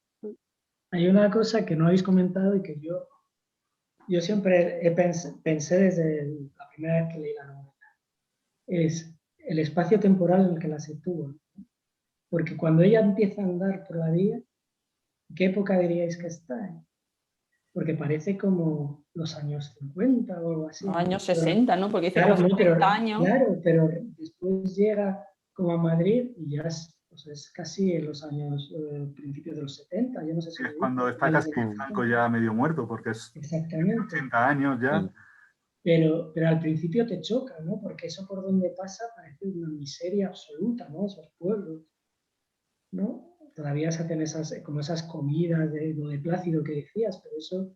Hay una cosa que no habéis comentado y que yo siempre pensé desde la primera vez que leí la novela, es el espacio temporal en el que la sitúa. Porque cuando ella empieza a andar por la vía, ¿qué época diríais que está? Porque parece como los años 50 o algo así. Los años 60, ¿no? Porque dice claro, que 50 años. Claro, pero después llega como a Madrid y ya es casi en los años, principios de los 70. Yo no sé si es cuando está casi Franco ya medio muerto, porque es 80 años ya. Pero al principio te choca, ¿no? Porque eso por donde pasa parece una miseria absoluta, ¿no? Esos pueblos, ¿no? Todavía se hacen esas comidas de lo de Plácido que decías, pero eso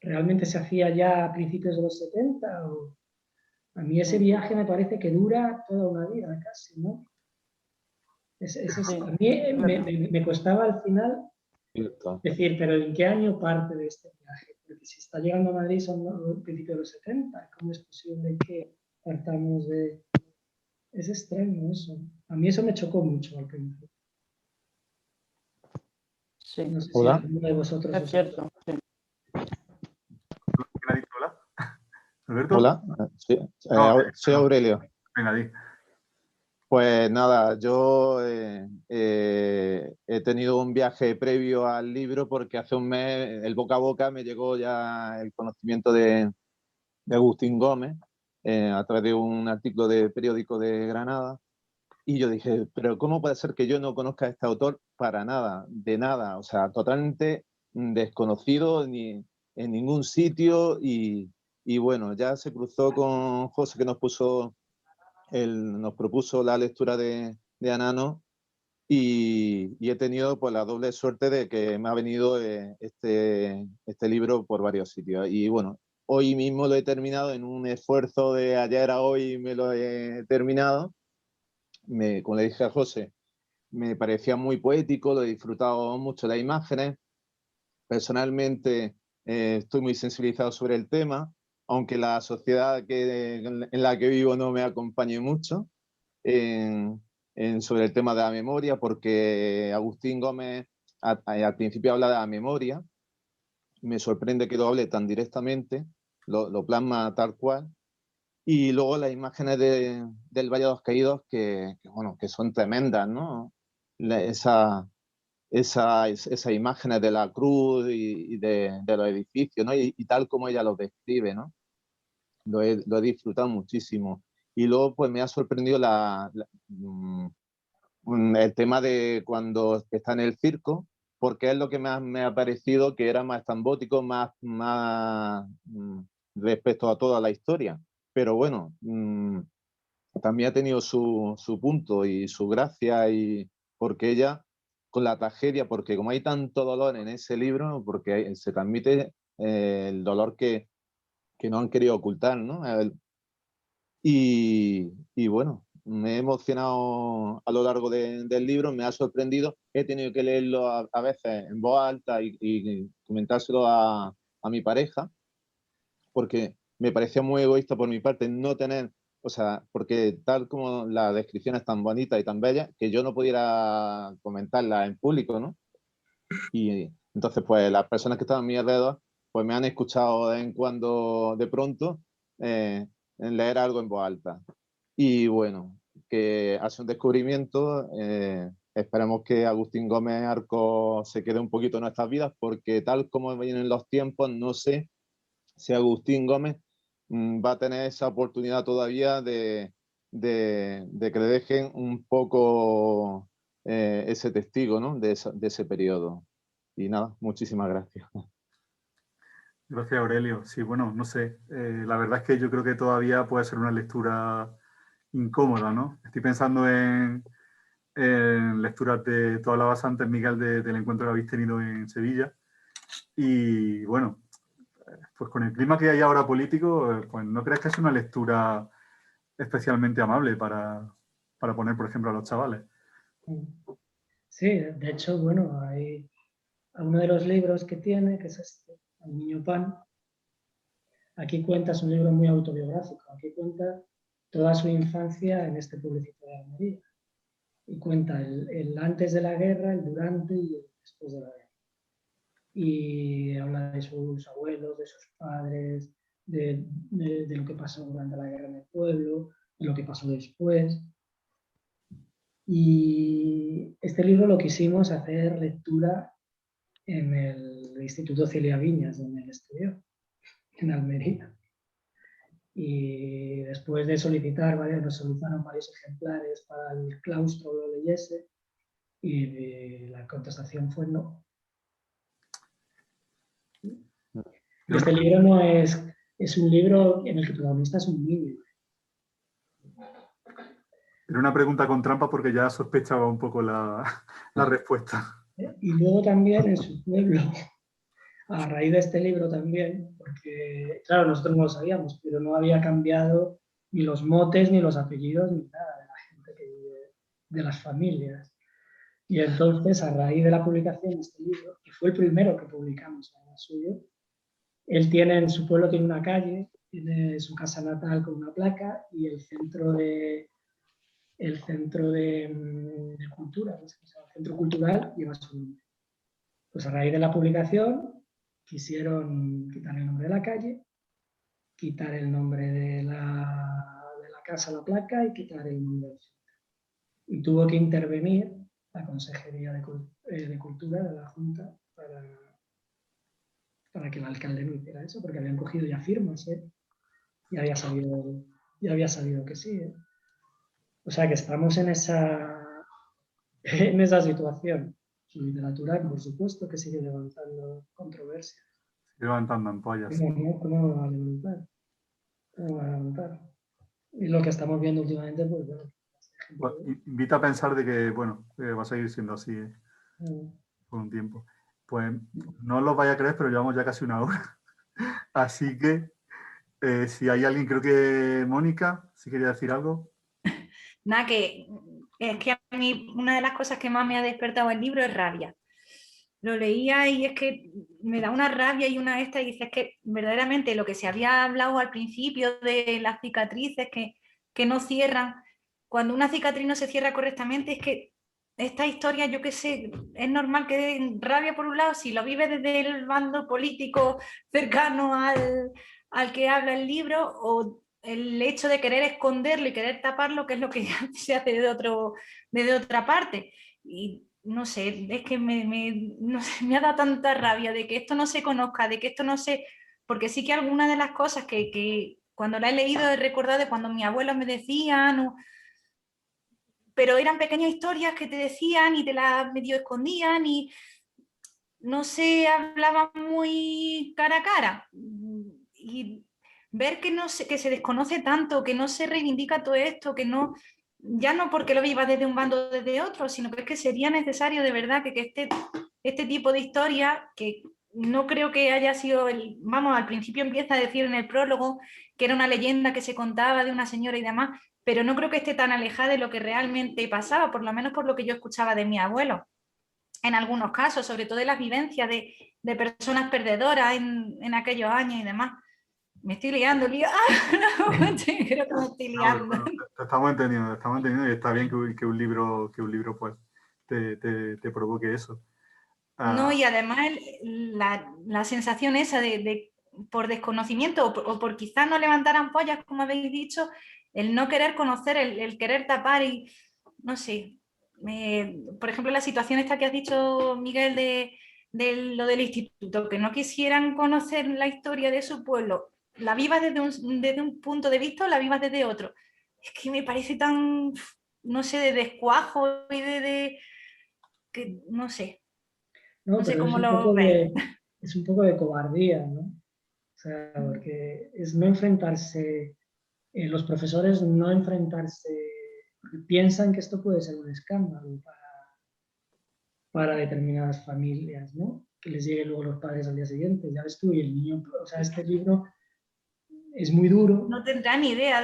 realmente se hacía ya a principios de los 70. A mí ese viaje me parece que dura toda una vida casi, ¿no? A mí me costaba al final decir, pero ¿en qué año parte de este viaje? Porque si está llegando a Madrid son los principios de los 70, ¿cómo es posible que partamos de...? Es extraño eso. A mí eso me chocó mucho al principio. Sí. No sé Hola. si alguno de vosotros... Es cierto, sí. ¿Quién ha dicho hola? ¿Alberto? Hola, sí, soy Aurelio. Venga, di. Pues nada, yo he tenido un viaje previo al libro porque hace un mes, el boca a boca, me llegó ya el conocimiento de Agustín Gómez a través de un artículo de periódico de Granada. Y yo dije, pero ¿cómo puede ser que yo no conozca a este autor para nada, de nada? O sea, totalmente desconocido en ningún sitio. Y bueno, ya se cruzó con José que nos propuso la lectura de Anano y he tenido pues la doble suerte de que me ha venido este libro por varios sitios. Y bueno, hoy mismo lo he terminado en un esfuerzo de ayer a hoy, me lo he terminado. Como le dije a José, me parecía muy poético, lo he disfrutado mucho las imágenes. Personalmente estoy muy sensibilizado sobre el tema, aunque la sociedad en la que vivo no me acompañe mucho sobre el tema de la memoria, porque Agustín Gómez al principio habla de la memoria. Me sorprende que lo hable tan directamente, lo plasma tal cual. Y luego las imágenes del Valle de los Caídos que son tremendas, ¿no? Esas imágenes de la cruz y de los edificios, ¿no? Y tal como ella los describe, ¿no? Lo he disfrutado muchísimo. Y luego pues me ha sorprendido el tema de cuando está en el circo, porque es lo que más me ha parecido que era más estrambótico, más respecto a toda la historia. Pero bueno, también ha tenido su punto y su gracia, y porque ella, con la tragedia, porque como hay tanto dolor en ese libro, porque se transmite el dolor que no han querido ocultar, ¿no? Y bueno, me he emocionado a lo largo del libro, me ha sorprendido, he tenido que leerlo a veces en voz alta y comentárselo a mi pareja, porque me parecía muy egoísta por mi parte no tener, o sea, porque tal como la descripción es tan bonita y tan bella, que yo no pudiera comentarla en público, ¿no? Y entonces, pues las personas que estaban a mi alrededor, pues me han escuchado de vez en cuando, de pronto, en leer algo en voz alta. Y bueno, que hace un descubrimiento. Esperemos que Agustín Gómez Arco se quede un poquito en nuestras vidas, porque tal como vienen los tiempos, no sé si Agustín Gómez va a tener esa oportunidad todavía de que le dejen un poco ese testigo, ¿no? de ese periodo. Y nada, muchísimas gracias. Gracias, Aurelio. Sí, bueno, no sé. La verdad es que yo creo que todavía puede ser una lectura incómoda, ¿no? Estoy pensando en lecturas de... Tú hablabas antes, Miguel, del encuentro que habéis tenido en Sevilla. Y bueno, pues con el clima que hay ahora político, pues ¿no crees que es una lectura especialmente amable para poner, por ejemplo, a los chavales? Sí, de hecho, bueno, hay uno de los libros que tiene, que es este, El Niño Pan. Aquí cuenta, es un libro muy autobiográfico, aquí cuenta toda su infancia en este pueblecito de Almería. Y cuenta el antes de la guerra, el durante y el después de la guerra. Y habla de sus abuelos, de sus padres, de lo que pasó durante la guerra en el pueblo, de lo que pasó después. Y este libro lo quisimos hacer lectura en el Instituto Celia Viñas, donde él estudió, en Almería. Y después de solicitar nos solicitaron varios ejemplares para el claustro lo leyese, y la contestación fue no. Este libro no es es un libro en el que el protagonista es un niño. Era una pregunta con trampa porque ya sospechaba un poco la respuesta. Y luego también en su pueblo, a raíz de este libro también, porque claro, nosotros no lo sabíamos, pero no había cambiado ni los motes, ni los apellidos, ni nada de la gente que vive, de las familias. Y entonces, a raíz de la publicación de este libro, que fue el primero que publicamos, además suyo, él tiene en su pueblo, tiene una calle, tiene su casa natal con una placa y el centro de cultura, no sé cómo se llama, el centro cultural lleva su nombre. Pues a raíz de la publicación quisieron quitar el nombre de la calle, quitar el nombre de la casa, la placa, y quitar el nombre del centro. Y tuvo que intervenir la Consejería de Cultura de la Junta para que el alcalde no hiciera eso, porque habían cogido ya firmas, y había salido que sí. O sea que estamos en esa situación. Su literatura, por supuesto, que sigue levantando controversias. Sigue levantando ampollas. ¿Cómo va a levantar? ¿Cómo va a levantar? Y lo que estamos viendo últimamente, pues bueno. Invita a pensar de que, bueno, va a seguir siendo así por un tiempo. Pues no os lo vaya a creer, pero llevamos ya casi una hora. Así que, si hay alguien, creo que Mónica, si quería decir algo. Nada, que es que a mí una de las cosas que más me ha despertado el libro es rabia. Lo leía y es que me da una rabia y una esta, y dices que verdaderamente lo que se había hablado al principio de las cicatrices que no cierran, cuando una cicatriz no se cierra correctamente, es que esta historia, yo qué sé, es normal que dé rabia por un lado, si lo vives desde el bando político cercano al que habla el libro, o el hecho de querer esconderlo y querer taparlo, que es lo que se hace desde otra parte. Y no sé, es que no sé, me ha dado tanta rabia de que esto no se conozca, de que esto no se... Porque sí que algunas de las cosas que cuando la he leído he recordado de cuando mis abuelos me decían, pero eran pequeñas historias que te decían y te las medio escondían y no se hablaban muy cara a cara. Y ver que se desconoce tanto, que no se reivindica todo esto, que no, ya no porque lo viva desde un bando o desde otro, sino que es que sería necesario de verdad que este tipo de historia, que no creo que haya sido, vamos, al principio empieza a decir en el prólogo que era una leyenda que se contaba de una señora y demás, pero no creo que esté tan alejada de lo que realmente pasaba, por lo menos por lo que yo escuchaba de mi abuelo. En algunos casos, sobre todo de las vivencias de personas perdedoras en aquellos años y demás. Me estoy liando, creo que me estoy liando. No, te estamos entendiendo y está bien que un libro pues te provoque eso. No, y además la sensación esa de por desconocimiento o por quizás no levantar ampollas, como habéis dicho, el no querer conocer, el querer tapar y no sé. Por ejemplo, la situación esta que has dicho, Miguel, de lo del instituto, que no quisieran conocer la historia de su pueblo, la vivas desde un punto de vista o la vivas desde otro. Es que me parece tan, no sé, de descuajo y que no sé. No sé cómo lo ves. Es un poco de cobardía, ¿no? O sea, porque es no enfrentarse, los profesores no enfrentarse, porque piensan que esto puede ser un escándalo para determinadas familias, ¿no? Que les lleguen luego los padres al día siguiente. Ya ves tú, y el niño, o sea, este libro es muy duro. No tendrá ni idea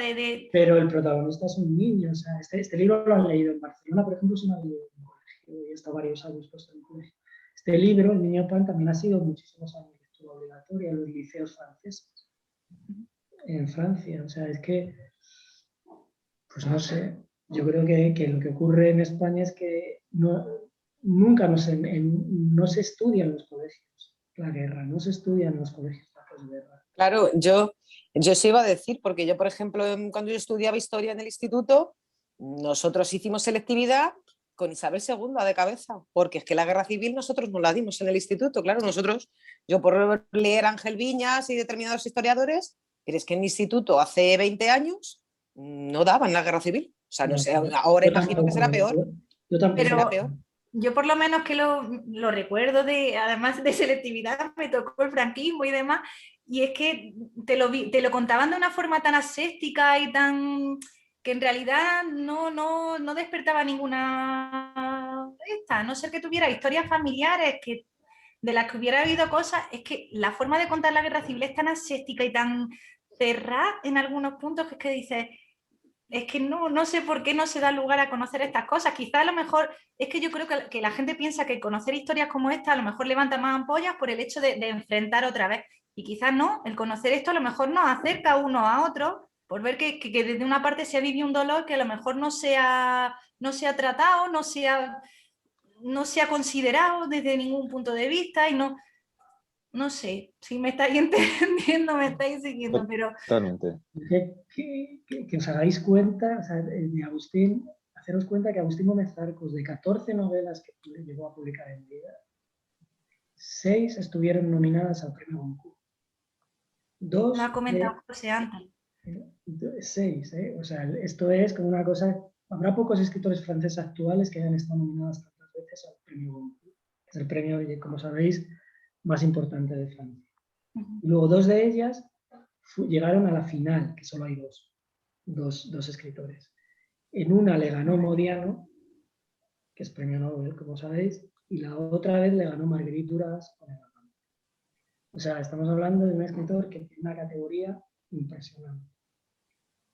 Pero el protagonista es un niño, o sea, este libro lo han leído en Barcelona, por ejemplo, se lo han leído en un colegio, y he estado varios años puesto en un colegio. Este libro, El niño pan, también ha sido muchísimos años de lectura obligatoria en los liceos franceses, en Francia. O sea, es que, pues no sé, yo creo que lo que ocurre en España es que nunca no se estudia en los colegios la guerra, no se estudia en los colegios la posguerra. Claro, yo se iba a decir, porque yo, por ejemplo, cuando yo estudiaba historia en el instituto, nosotros hicimos selectividad con Isabel II de cabeza, porque es que la guerra civil nosotros no la dimos en el instituto, claro, yo por leer Ángel Viñas y determinados historiadores, pero es que en mi instituto hace 20 años no daban la guerra civil, o sea, no sé, ahora imagino que será peor. Yo tampoco. Será peor. Yo por lo menos que lo recuerdo, además de selectividad, me tocó el franquismo y demás, y es que te lo contaban de una forma tan aséptica y tan... que en realidad no despertaba ninguna... a no ser que tuviera historias familiares que, de las que hubiera habido cosas, es que la forma de contar la guerra civil es tan aséptica y tan cerrada en algunos puntos que es que dices, es que no sé por qué no se da lugar a conocer estas cosas. Quizá a lo mejor, es que yo creo que la gente piensa que conocer historias como esta a lo mejor levanta más ampollas por el hecho de enfrentar otra vez. Y quizás no, el conocer esto a lo mejor nos acerca uno a otro por ver que desde una parte se ha vivido un dolor que a lo mejor no se ha tratado, no se ha considerado desde ningún punto de vista y no sé, si me estáis entendiendo, me estáis siguiendo, pero... Totalmente. Que os hagáis cuenta, o sea, de Agustín, haceros cuenta que Agustín Gómez Zarcos, de 14 novelas que llegó a publicar en vida, 6 estuvieron nominadas al premio Goncourt. Lo ha comentado José antes. 6, o sea, esto es como una cosa... Habrá pocos escritores franceses actuales que hayan estado nominados tantas veces al premio Goncourt, que es el premio, como sabéis, más importante de Francia. Y luego 2 de ellas llegaron a la final, que solo hay dos escritores. En una le ganó Modiano, que es premio Nobel, como sabéis, y la otra vez le ganó Marguerite Duras con El Amante. O sea, estamos hablando de un escritor que tiene una categoría impresionante.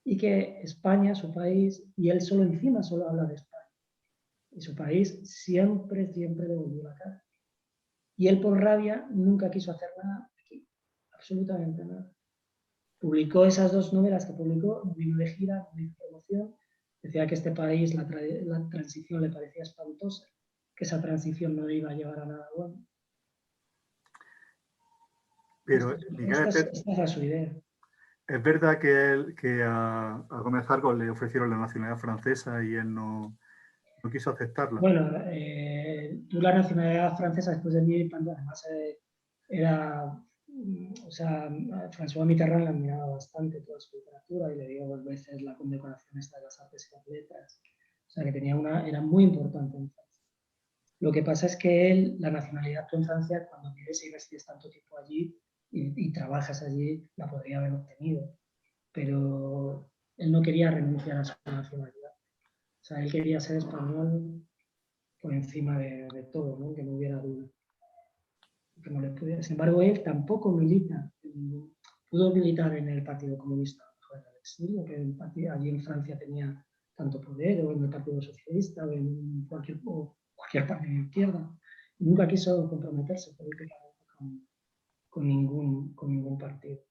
Y que España, su país, y él solo habla de España. Y su país siempre le volvió la cara. Y él por rabia nunca quiso hacer nada aquí, absolutamente nada. Publicó esas 2 novelas que publicó, no vino de gira, no hizo promoción, decía que este país, la transición le parecía espantosa, que esa transición no iba a llevar a nada bueno. Pero, esta es su idea. ¿Es verdad que a Gómez Zarcos le ofrecieron la nacionalidad francesa y él no quiso aceptarla? Bueno, tú la nacionalidad francesa después de mí, además era... O sea, François Mitterrand la admiraba bastante toda su literatura y le dio 2 veces la condecoración esta de las artes y las letras. O sea, que era muy importante en Francia. Lo que pasa es que él, la nacionalidad tú en Francia, cuando vives y resides tanto tiempo allí y trabajas allí, la podría haber obtenido. Pero él no quería renunciar a su nacionalidad. O sea, él quería ser español por encima de todo, ¿no? Que no hubiera duda. Que no le pudiera. Sin embargo, él tampoco milita, pudo militar en el Partido Comunista en el exilio, que allí en Francia tenía tanto poder, o en el Partido Socialista, o en cualquier partido de izquierda. Nunca quiso comprometerse políticamente con ningún partido.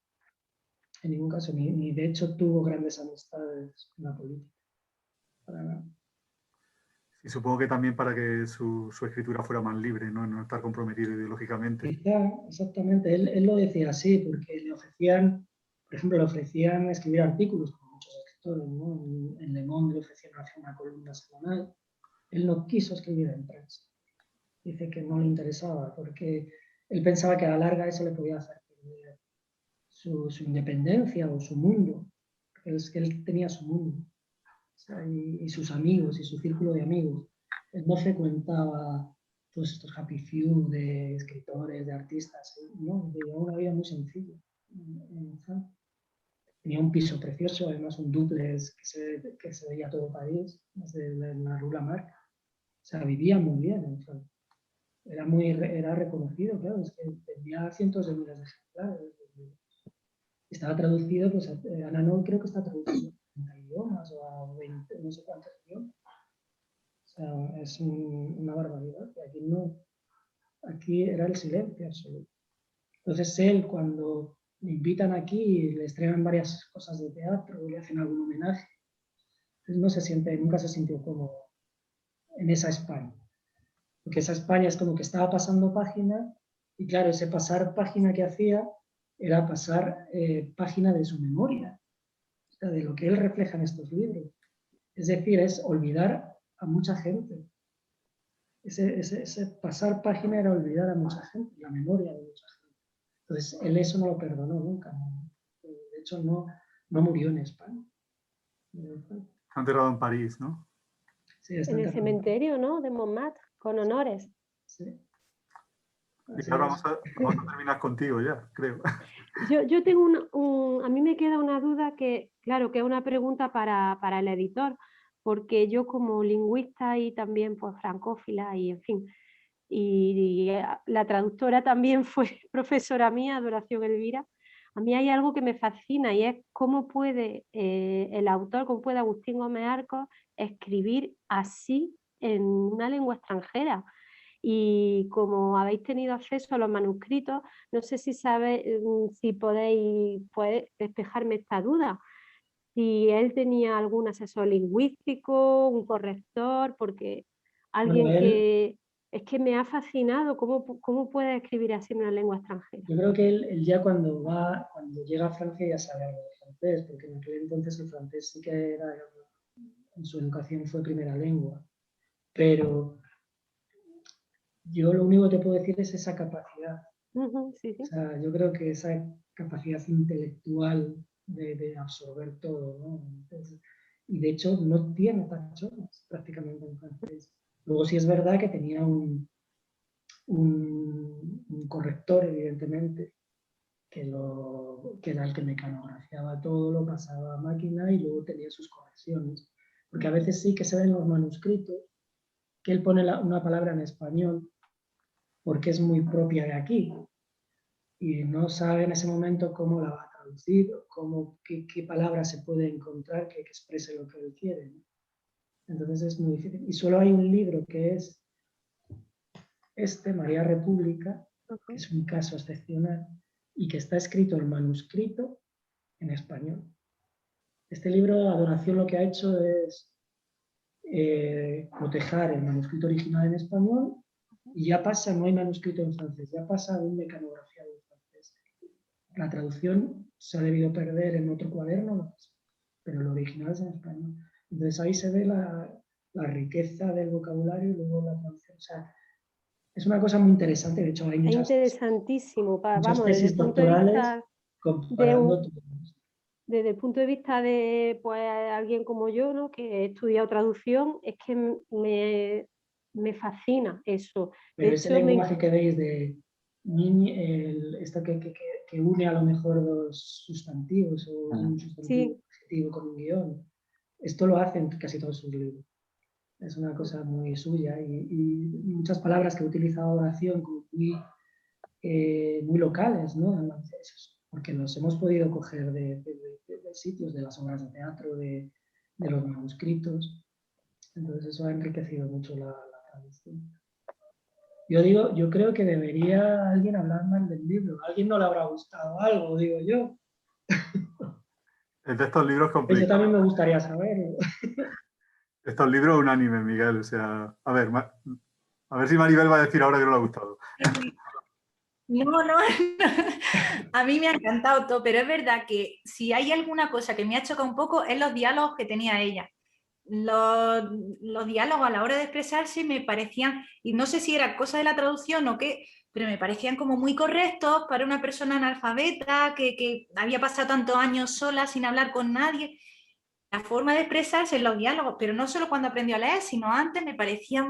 En ningún caso, ni de hecho tuvo grandes amistades con la política. Para nada. Y supongo que también para que su escritura fuera más libre, ¿no? No estar comprometido ideológicamente. Exactamente, él lo decía así, porque le ofrecían, por ejemplo, le ofrecían escribir artículos, como muchos escritores, ¿no? En Le Monde le ofrecieron hacer una columna semanal. Él no quiso escribir en prensa. Dice que no le interesaba, porque él pensaba que a la larga eso le podía hacer perder su independencia o su mundo. Porque es que él tenía su mundo. O sea, y sus amigos y su círculo de amigos. Él no frecuentaba todos estos happy few de escritores, de artistas, ¿no? Vivía una vida muy sencilla. Tenía un piso precioso, además un dúplex que se veía todo París, desde la Rue Lamarck. O sea, vivía muy bien en Francia. Era reconocido, claro, es que vendía cientos de miles de ejemplares. Estaba traducido, pues Ana No creo que está traducido a 30 idiomas o a 20, no sé cuántos idiomas. O sea, es una barbaridad. Aquí era el silencio absoluto. Entonces él, cuando le invitan aquí y le estrenan varias cosas de teatro, le hacen algún homenaje, él nunca se sintió cómodo en esa España. Porque esa España es como que estaba pasando página y claro, ese pasar página que hacía era pasar página de su memoria, o sea, de lo que él refleja en estos libros. Es decir, es olvidar a mucha gente. Ese pasar página era olvidar a mucha gente, la memoria de mucha gente. Entonces, él eso no lo perdonó nunca. De hecho, no murió en España. Está enterrado en París, ¿no? Sí, está en el enterrado. cementerio, ¿no? De Montmartre, con honores. Sí. Y ahora vamos a terminar contigo ya, creo. Yo tengo a mí me queda una duda que, claro, que es una pregunta para el editor, porque yo como lingüista y también pues francófila y en fin, y la traductora también fue profesora mía, Adoración Elvira, a mí hay algo que me fascina y es cómo puede el autor, cómo puede Agustín Gómez Arcos escribir así en una lengua extranjera. Y como habéis tenido acceso a los manuscritos, no sé si si podéis despejarme esta duda. Si él tenía algún asesor lingüístico, un corrector, porque alguien Bueno, que es que me ha fascinado cómo puede escribir así en una lengua extranjera. yo creo que él ya cuando llega a Francia ya sabe algo de francés, porque en aquel entonces el francés sí que era, en su educación fue primera lengua. Pero yo lo único que te puedo decir es esa capacidad. Sí. O sea, yo creo que esa capacidad intelectual de absorber todo, ¿no? Entonces, y de hecho no tiene tachones prácticamente en francés. Luego sí es verdad que tenía un corrector, evidentemente, que era el que mecanografiaba todo, lo pasaba a máquina y luego tenía sus correcciones. Porque a veces sí que se ven los manuscritos que él pone una palabra en español porque es muy propia de aquí y no sabe en ese momento cómo la va a traducir, qué palabra se puede encontrar que exprese lo que él quiere, ¿no? Entonces es muy difícil. Y solo hay un libro que es María República, que es un caso excepcional y que está escrito el manuscrito en español. Este libro, Adoración, lo que ha hecho es cotejar el manuscrito original en español y ya pasa, no hay manuscrito en francés, ya pasa a un mecanografiado en francés. La traducción se ha debido perder en otro cuaderno, pero el original es en español. Entonces ahí se ve la riqueza del vocabulario y luego la traducción. O sea, es una cosa muy interesante, de hecho hay muchas interesantísimo, muchas vamos, desde el tesis punto de doctorales vista comparando todo. Desde el punto de vista de pues, alguien como yo, ¿no? Que he estudiado traducción, es que me fascina eso. Pero De ese hecho, lenguaje que veis de esto que une a lo mejor dos sustantivos o un sustantivo adjetivo con un guión, esto lo hacen casi todos sus libros. Es una cosa muy suya y muchas palabras que he utilizado Adoración como muy locales, ¿no? Porque los hemos podido coger de sitios, de las obras de teatro, de los manuscritos. Entonces eso ha enriquecido mucho la traducción. Yo creo que debería alguien hablar mal del libro. A alguien no le habrá gustado algo, digo yo. Es de estos libros complicados. Eso también me gustaría saber. Estos libros unánimes, Miguel. O sea, a ver si Maribel va a decir ahora que no le ha gustado. No, a mí me ha encantado todo, pero es verdad que si hay alguna cosa que me ha chocado un poco es los diálogos que tenía ella. Los diálogos a la hora de expresarse me parecían, y no sé si era cosa de la traducción o qué, pero me parecían como muy correctos para una persona analfabeta que había pasado tantos años sola sin hablar con nadie. La forma de expresarse en los diálogos, pero no solo cuando aprendió a leer, sino antes, me parecía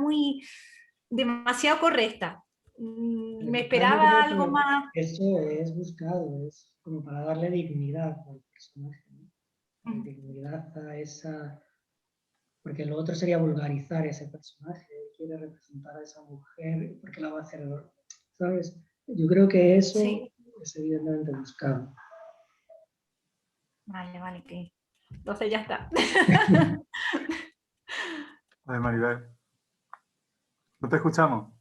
demasiado correcta. Me esperaba algo más. Eso es buscado, es como para darle dignidad al personaje, ¿no? Dignidad a esa. Porque lo otro sería vulgarizar ese personaje, quiere representar a esa mujer, porque la va a hacer, ¿sabes? Yo creo que eso es evidentemente buscado. Vale, que entonces ya está. A ver, Maribel. ¿No te escuchamos?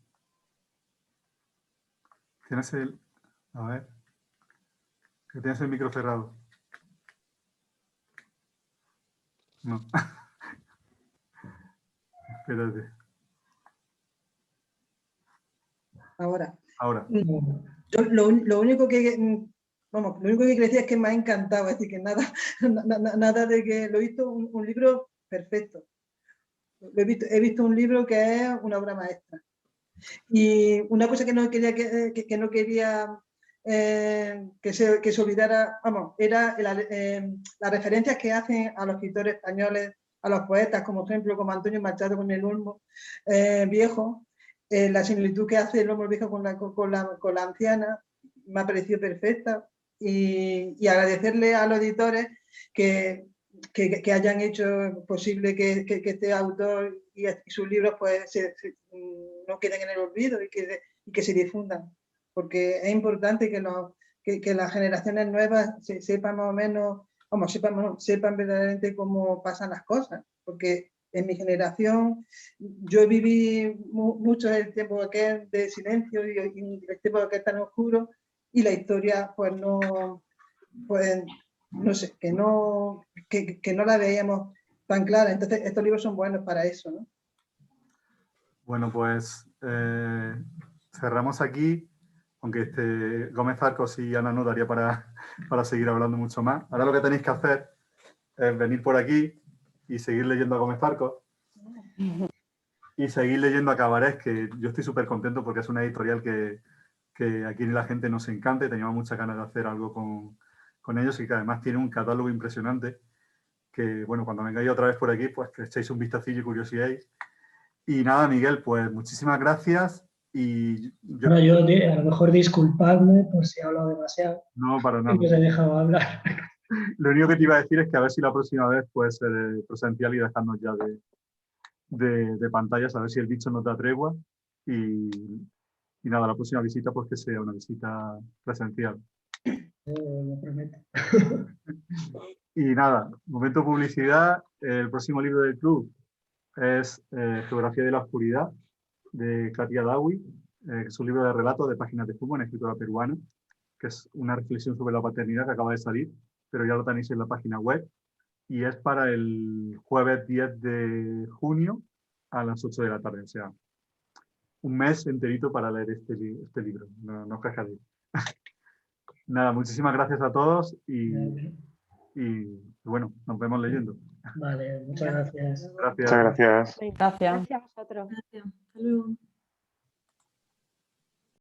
Tienes el... A ver. Que tienes el micro cerrado. No. Espérate. Ahora. Yo lo único que quiero decir es que me ha encantado, es decir, que nada de que lo he visto un libro perfecto. He visto un libro que es una obra maestra. Y una cosa que no quería que se olvidara, era las referencias que hacen a los escritores españoles, a los poetas, como ejemplo, como Antonio Machado con el Olmo Viejo, La similitud que hace el Lomo Viejo con la anciana me ha parecido perfecta, y agradecerle a los editores que hayan hecho posible que este autor y sus libros pues no queden en el olvido y que se difundan, porque es importante que las generaciones nuevas sepan más o menos, sepan verdaderamente cómo pasan las cosas, porque en mi generación yo viví mucho el tiempo aquel de silencio y el tiempo aquel tan oscuro, y la historia pues no sé, que no la veíamos tan clara. Entonces estos libros son buenos para eso, ¿no? Bueno, pues cerramos aquí, aunque Gómez Zarcos y Ana no daría para seguir hablando mucho más. Ahora lo que tenéis que hacer es venir por aquí y seguir leyendo a Gómez Zarcos y seguir leyendo a Cabarés, que yo estoy súper contento porque es una editorial que aquí la gente nos encanta y teníamos muchas ganas de hacer algo con ellos, y que además tiene un catálogo impresionante que, bueno, cuando vengáis otra vez por aquí, pues que echéis un vistacillo y curiosidéis. Y nada, Miguel, pues muchísimas gracias. Y yo a lo mejor disculpadme por si he hablado demasiado. No, para nada. Y os he dejado hablar. Lo único que te iba a decir es que a ver si la próxima vez puede ser presencial y dejarnos ya de pantallas, a ver si el bicho nos da tregua. Y nada, la próxima visita pues que sea una visita presencial. Lo prometo. Y nada, momento publicidad. El próximo libro del club es Geografía de la Oscuridad, de Katia Dawi, que es un libro de relatos de páginas de fútbol, una escritora peruana, que es una reflexión sobre la paternidad que acaba de salir, pero ya lo tenéis en la página web, y es para el jueves 10 de junio a las 8 de la tarde, o sea, un mes enterito para leer este libro, no os quejaréis. Nada, muchísimas gracias a todos y bueno, nos vemos leyendo. Vale, muchas gracias. Gracias. Muchas gracias. Gracias. Gracias a vosotros. Gracias. Hasta luego.